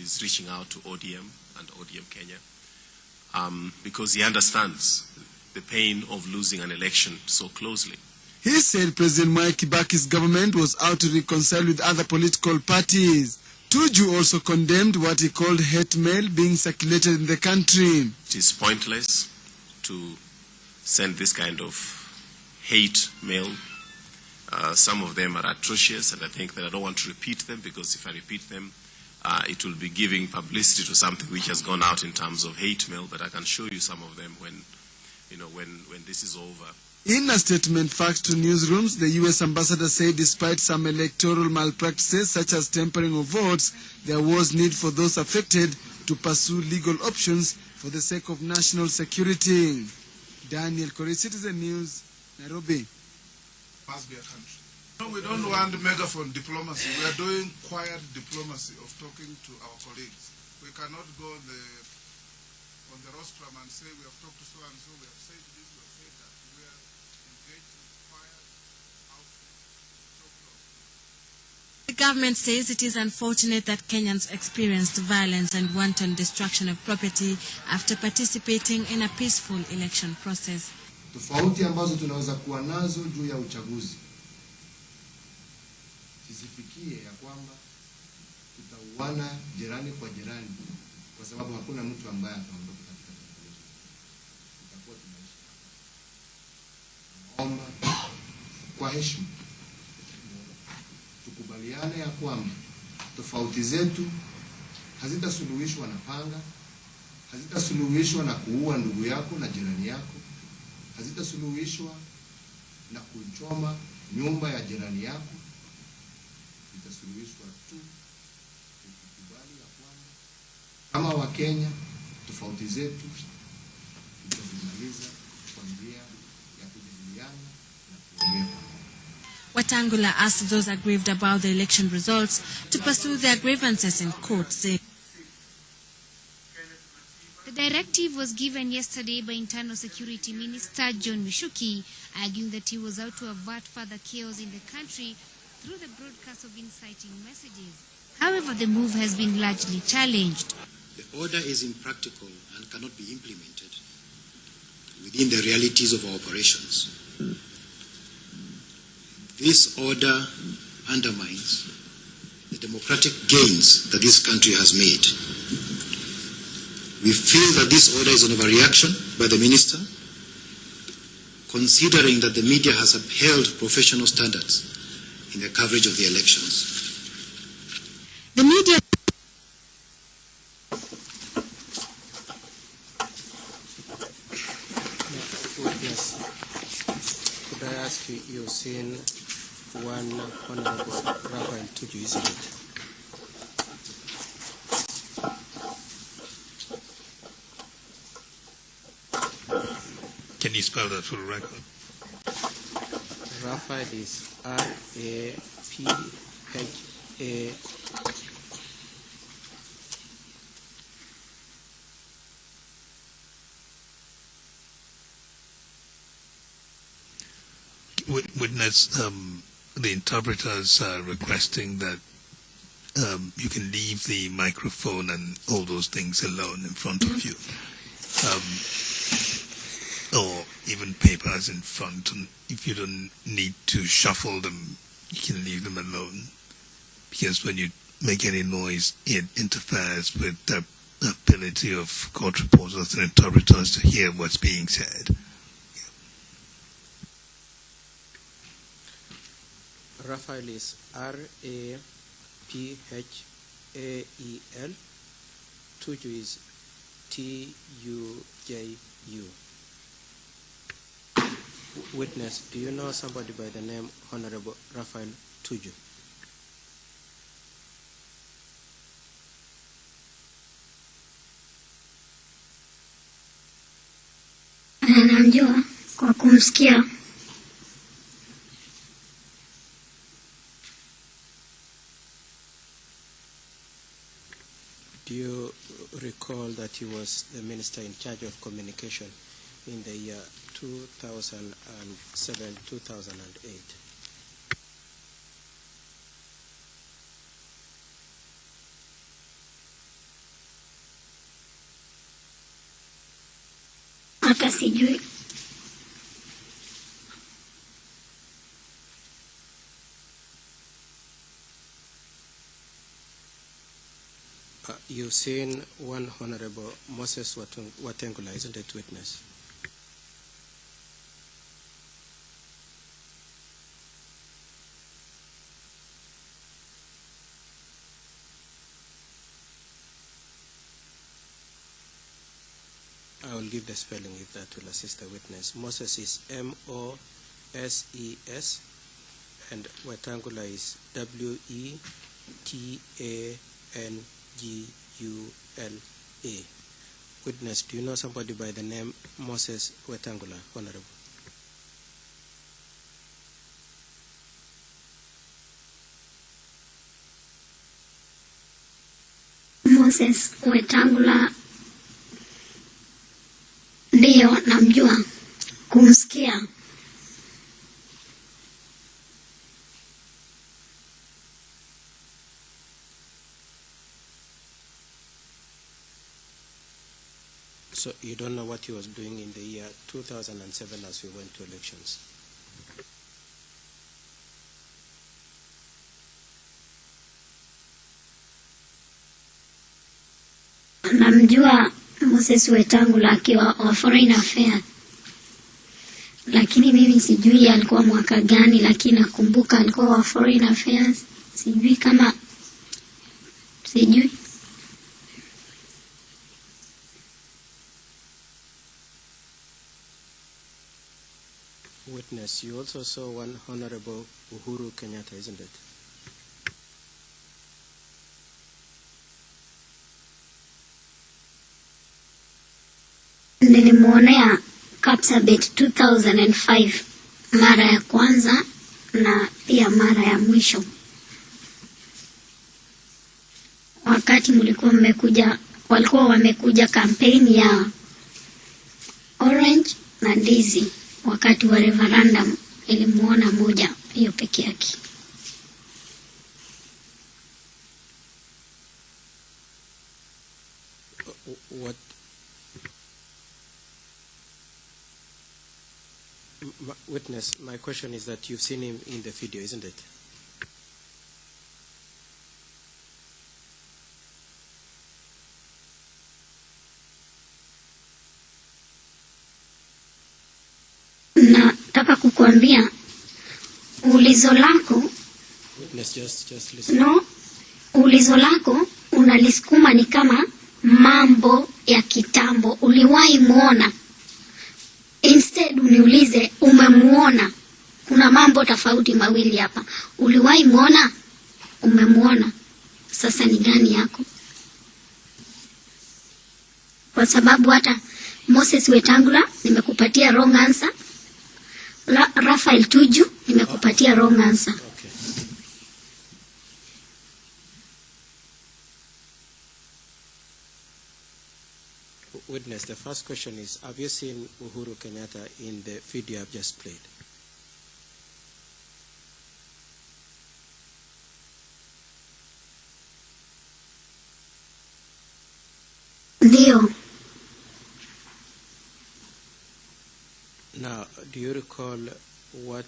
is reaching out to ODM and ODM Kenya because he understands the pain of losing an election so closely. He said President Mwai Kibaki's government was out to reconcile with other political parties. Tuju also condemned what he called hate mail being circulated in the country. It is pointless to send this kind of hate mail. Some of them are atrocious, and I think that I don't want to repeat them, because if I repeat them, it will be giving publicity to something which has gone out in terms of hate mail, but I can show you some of them when this is over. In a statement faxed to newsrooms, the U.S. ambassador said despite some electoral malpractices such as tampering of votes, there was need for those affected to pursue legal options for the sake of national security. Daniel Kori, Citizen News, Nairobi. Must be a country. No, we don't want megaphone diplomacy. We are doing quiet diplomacy of talking to our colleagues. We cannot go on the rostrum and say we have talked to so and so, we have said this, we have said that. We are engaged in quiet outreach. The government says it is unfortunate that Kenyans experienced violence and wanton destruction of property after participating in a peaceful election process. Tofauti ambazo tunaweza kuwa nazo juu ya uchaguzi zisifikie ya kwamba tutauana jirani kwa jirani, kwa sababu hakuna mtu ambaye ataondoka katika taifa letu. Tutakuwa tunaishi hapa. Naomba kwa heshima tukubaliane ya kwamba tofauti zetu hazitasuluhishwa na panga, hazitasuluhishwa na kuua ndugu yako na jirani yako, hazitasuluhishwa na kuchoma nyumba ya jirani yako. Itasuluhishwa tu tukikubali ya kwamba kama Wakenya tofauti zetu tutazimaliza kwa njia ya kujadiliana na kuongea pamoja. Wetangula asked those aggrieved about the election results to pursue their grievances in court, saying the directive was given yesterday by Internal Security Minister John Mishuki, arguing that he was out to avert further chaos in the country through the broadcast of inciting messages. However, the move has been largely challenged. The order is impractical and cannot be implemented within the realities of our operations. This order undermines the democratic gains that this country has made. We feel that this order is an overreaction by the minister, considering that the media has upheld professional standards in the coverage of the elections. The media Witness, could I ask you, you've seen one Honorable Raphael Tuju, isn't it? Can you spell that for the record? Raphael is R-A-P-H-A. Witness, the interpreters are requesting that you can leave the microphone and all those things alone in front of you. Or even papers in front. And if you don't need to shuffle them, you can leave them alone. Because when you make any noise, it interferes with the ability of court reporters and interpreters to hear what's being said. Raphael is R-A-P-H-A-E-L. Tuju is T-U-J-U. Witness, do you know somebody by the name Honorable Raphael Tuju? Namjua kwa kumsikia. Do you recall that he was the minister in charge of communication in the year 2007-2008? Hata sijui. You've seen one Honorable Moses Wetangula, isn't it, witness? I will give the spelling if that will assist the witness. Moses is M-O-S-E-S and Wetangula is W-E-T-A-N-G-U-L-A. Witness, do you know somebody by the name Moses Wetangula, Honorable? Moses Wetangula ndiyo namjua kumsikia. So you don't know what he was doing in the year 2007 as we went to elections? namjua Moses Wetangula akiwa wa Foreign Affairs, lakini mimi sijui alikuwa mwaka gani, lakini nakumbuka alikuwa wa Foreign Affairs. Sijui kama sijui. Witness, you also saw one Honorable Uhuru Kenyatta, isn't it? Nilimuonea Kapsabet 2005 mara ya kwanza na pia mara ya mwisho, wakati walikuwa wamekuja kampeni ya Orange na Ndizi. Wakati wa referendum nilimuona moja hiyo peke yake. What? Witness, my question is that you've seen him in the video, isn't it? Nataka kukuambia ulizo lako. Witness, just listen. No, ulizo lako unalisukuma ni kama mambo ya kitambo. Uliwahi muona? Instead uniulize umemuona. Kuna mambo tofauti mawili hapa. Uliwahi muona? Umemuona. Sasa ni gani yako? Kwa sababu hata Moses Wetangula nimekupatia wrong answer. Rafael Tuju nimekupatia wrong answer. Okay. Witness, the first question is, have you seen Uhuru Kenyatta in the video I've just played? Ndio. Now, do you recall what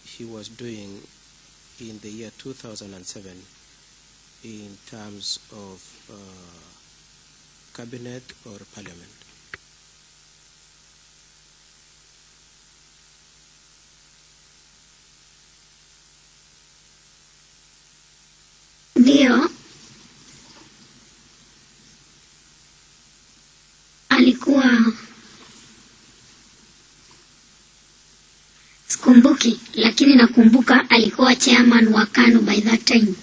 he was doing in the year 2007 in terms of cabinet or parliament? Ndio. Alikuwa sikumbuki, lakini nakumbuka alikuwa chairman wa KANU by that time.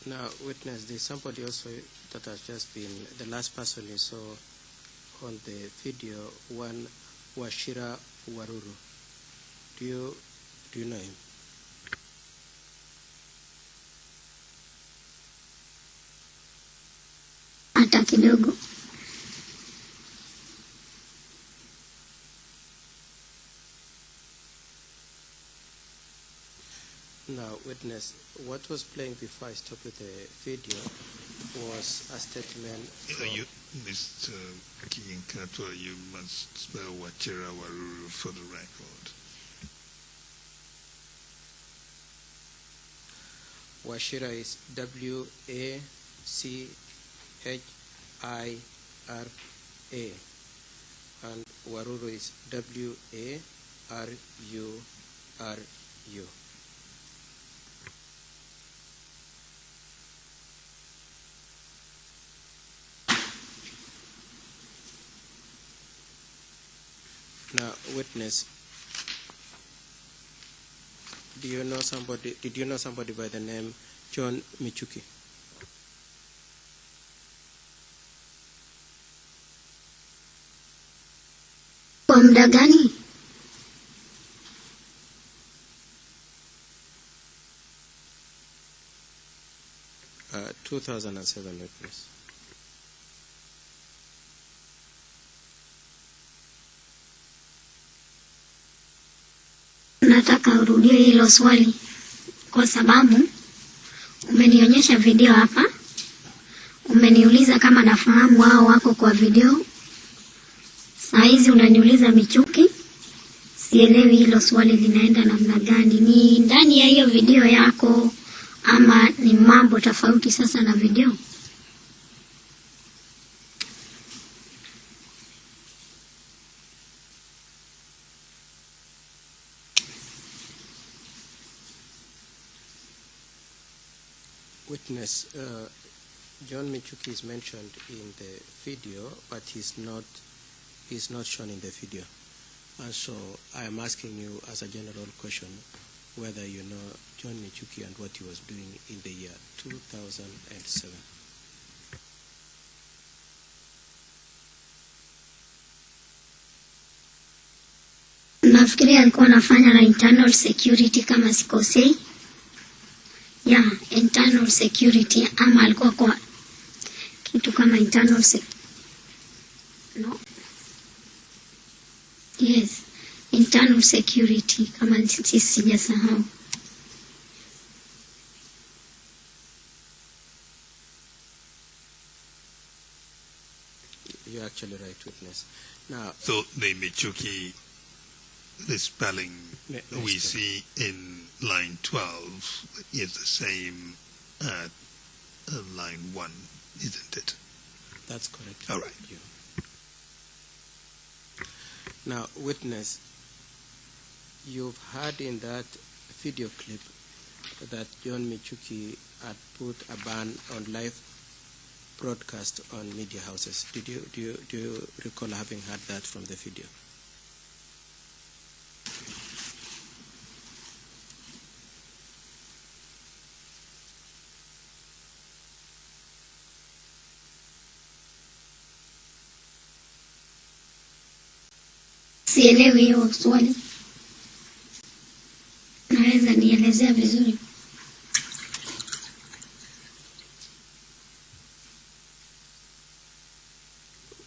Now, witness, there's somebody also that has just been, the last person you saw on the video, one Wachira Waruru. Do you know him? Hata kidogo. Now, witness, what was playing before I stopped with the video was a statement. You, Mr. Kinkato, you must spell Wachira Waruru for the record. Wachira is Wachira, and Waruru is Waruru. Now, witness, did you know somebody by the name John Michuki? Kwa muda gani? Uh, 2007, witness. Nataka urudie hilo swali kwa sababu umenionyesha video hapa, umeniuliza kama nafahamu wao wako kwa video. Saa hizi unaniuliza Michuki. Sielewi hilo swali linaenda namna gani. Ni ndani ya hiyo video yako ama ni mambo tofauti sasa na video? Witness, John Michuki is mentioned in the video, but he's not shown in the video. And so I am asking you as a general question whether you know John Michuki and what he was doing in the year 2007. Nafikiri alikuwa anafanya na internal security kama sikosei. Yeah, internal security ama alikuwa kwa kitu kama internal no. Yes, internal security kama sijasahau. You're actually right, witness. Now, so the Michuki, the spelling we see in line 12 is the same at line 1, isn't it? That's correct. All right. Yeah. Now, witness, you've heard in that video clip that John Michuki had put a ban on live broadcast on media houses. Do you recall having heard that from the video? Sielewi hiyo swali. Naweza nielezea vizuri?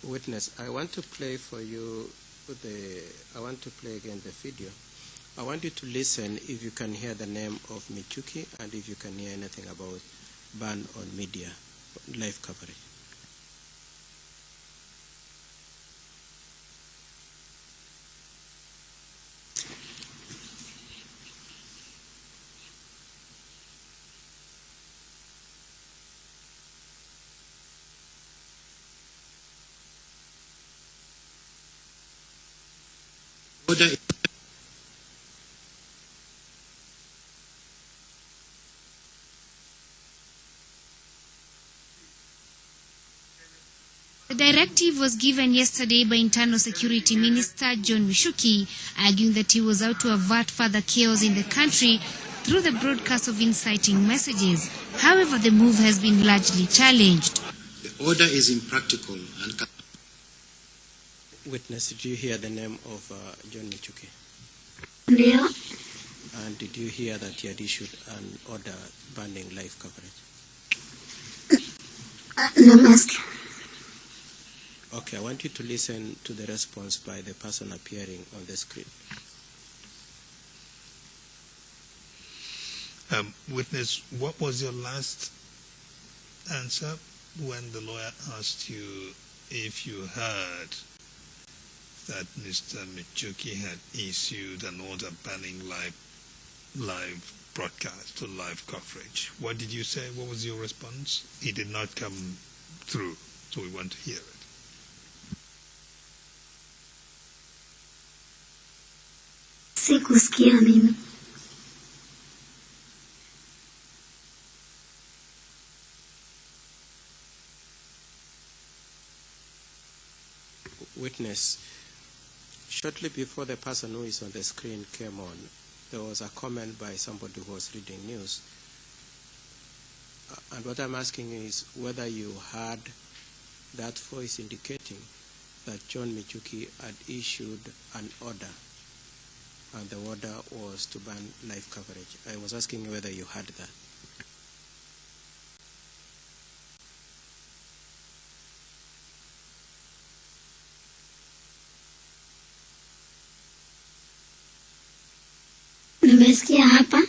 Witness, I want to play for you again the video. I want you to listen if you can hear the name of Michuki and if you can hear anything about ban on media, live coverage. The directive was given yesterday by Internal Security Minister John Mishuki, arguing that he was out to avert further chaos in the country through the broadcast of inciting messages. However, the move has been largely challenged. The order is impractical and... Witness, did you hear the name of John Michuki? Yeah. And did you hear that he had issued an order banning live coverage? Namaste. Okay, I want you to listen to the response by the person appearing on the screen. Witness, what was your last answer when the lawyer asked you if you heard that Mr. Michuki had issued an order banning live broadcast or live coverage? What did you say? What was your response? It did not come through, so we want to hear it. Sikusikia mimi. Witness, shortly before the person who is on the screen came on, there was a comment by somebody who was reading news. And what I'm asking is whether you heard that voice indicating that John Michuki had issued an order, and the order was to ban live coverage. I was asking you whether you heard that. Nimesikia hapa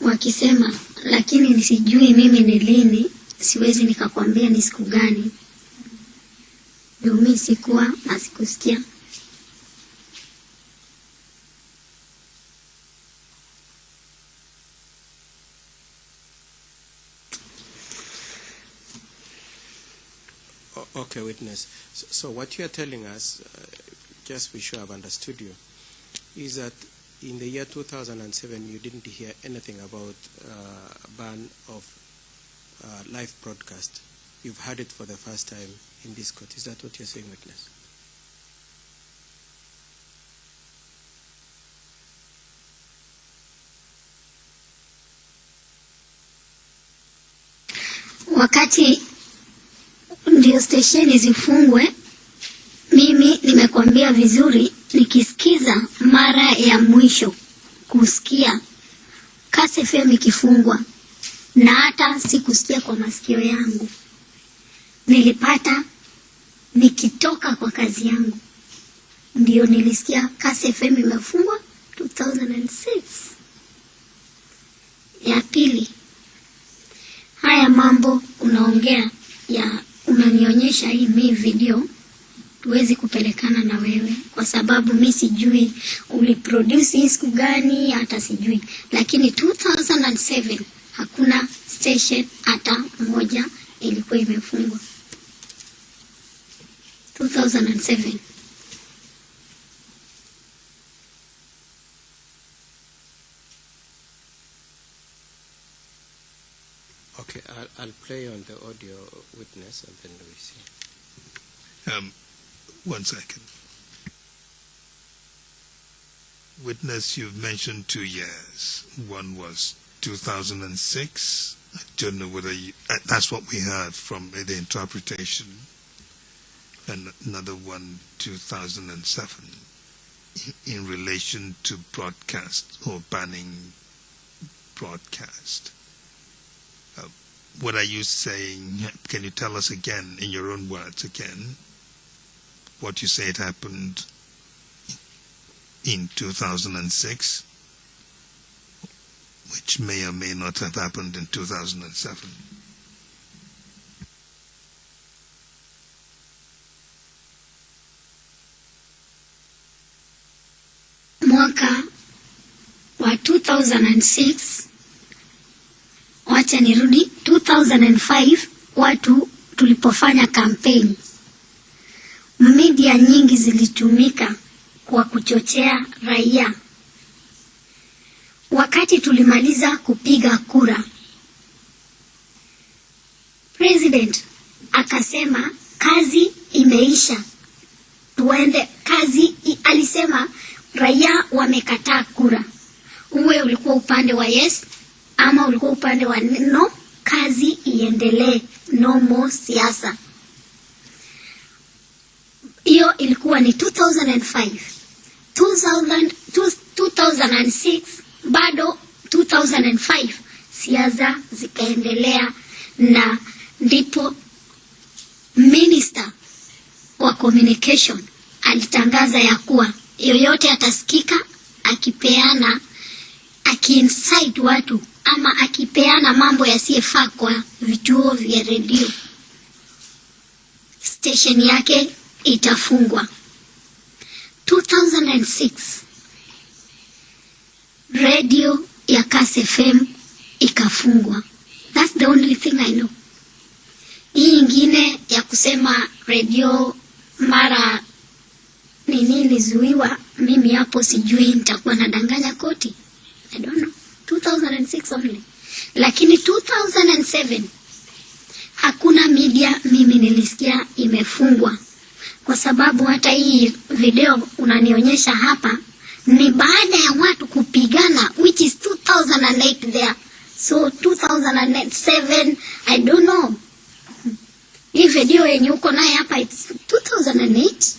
wakisema, lakini sijui mimi ni lini siwezi nikakwambia ni siku gani. Ndio mimi sikuwa na sikusikia. Okay, witness. So what you are telling us, just be sure I've understood you, is that in the year 2007 you didn't hear anything about ban of live broadcast. You've heard it for the first time in this court. Is that what you're saying, witness? Wakati ndio stesheni zifungwe, mimi nimekwambia vizuri, nikisikiza mara ya mwisho kusikia Kass FM ikifungwa, na hata sikusikia kwa masikio yangu, nilipata nikitoka kwa kazi yangu ndio nilisikia Kass FM imefungwa 2006. Ya pili, haya mambo unaongea ya unanionyesha hii mi video, tuwezi kupelekana na wewe kwa sababu mi sijui uliproduce hii siku gani, hata sijui. Lakini 2007 hakuna station hata moja ilikuwa imefungwa. 2007. Okay, I'll play on the audio, witness, and then we see. 1 second. Witness, you've mentioned 2 years. One was 2006. I don't know whether that's what we heard from the interpretation. And another one, 2007, in relation to broadcast or banning broadcast. What are you saying? Can you tell us again, in your own words again, what you said happened in 2006, which may or may not have happened in 2007? Mwaka wa 2006, wacha nirudi 2005, watu tulipofanya campaign, media nyingi zilitumika kwa kuchochea raia. Wakati tulimaliza kupiga kura, president akasema kazi imeisha, tuende kazi. Alisema raia wamekataa kura, uwe ulikuwa upande wa yes ama ulikuwa upande wa no, kazi iendelee, no more siasa. Hiyo ilikuwa ni 2005. 2006 bado 2005 siasa zikaendelea, na ndipo minister wa communication alitangaza ya kuwa yoyote atasikika akipeana, akiincite watu ama akipeana mambo yasiyofaa kwa vituo vya redio, station yake itafungwa. 2006 radio ya Kass FM ikafungwa. That's the only thing I know. Hii ingine ya kusema radio mara nini ilizuiwa, mimi hapo sijui, nitakuwa nadanganya koti. I don't know. 2006 only. Lakini 2007 hakuna media mimi nilisikia imefungwa, kwa sababu hata hii video unanionyesha hapa ni baada ya watu kupigana, which is 2008 there. So 2007, I don't know. Hii video yenye uko naye hapa, it's 2008.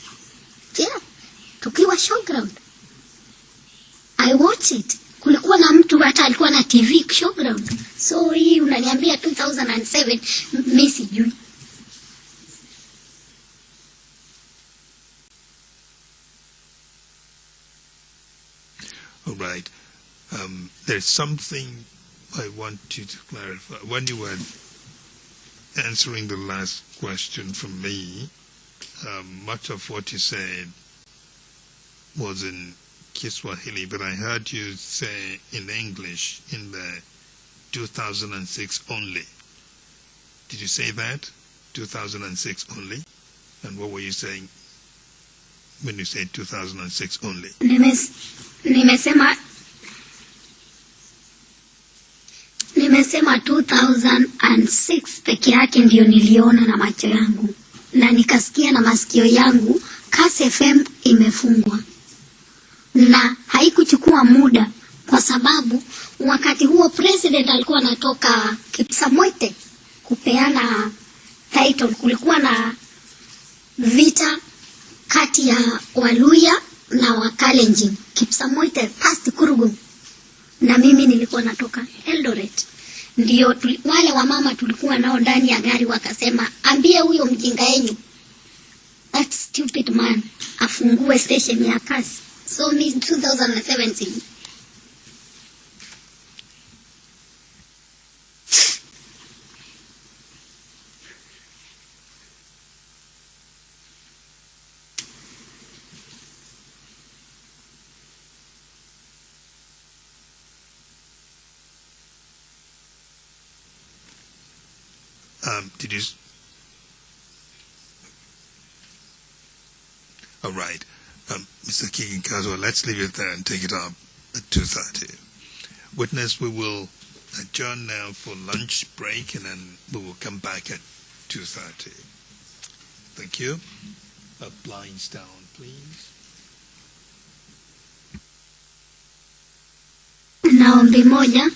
Yeah, tukiwa showground. I watch it. Kulikuwa na mtu hata alikuwa na TV showground. So hii unaniambia 2007, mimi sijui. All right. There's something I want you to clarify. When you were answering the last question from me, much of what you said was in Kiswahili, but I heard you say in English in the 2006 only. Did you say that? 2006 only? And what were you saying when you said 2006 only? Nimesema 2006 peke yake ndio niliona na macho yangu na nikasikia na masikio yangu Kass FM imefungwa. Na haikuchukua muda kwa sababu wakati huo president alikuwa anatoka Kipsamoite kupeana title. Kulikuwa na vita kati ya Waluya na Wakalenjin. Kipsamoite past Kurugu. Na mimi nilikuwa natoka Eldoret. Ndio wale wa mama tulikuwa nao ndani ya gari wakasema, ambie huyo mjinga yenyu, that stupid man, afungue station ya Kass. So me 2017. Did you? All right. Mr. Kiginkazo, let's leave it there and take it up at 2:30. Witness, we will adjourn now for lunch break and then we will come back at 2:30. Thank you. Blinds down, please. Na ombi moja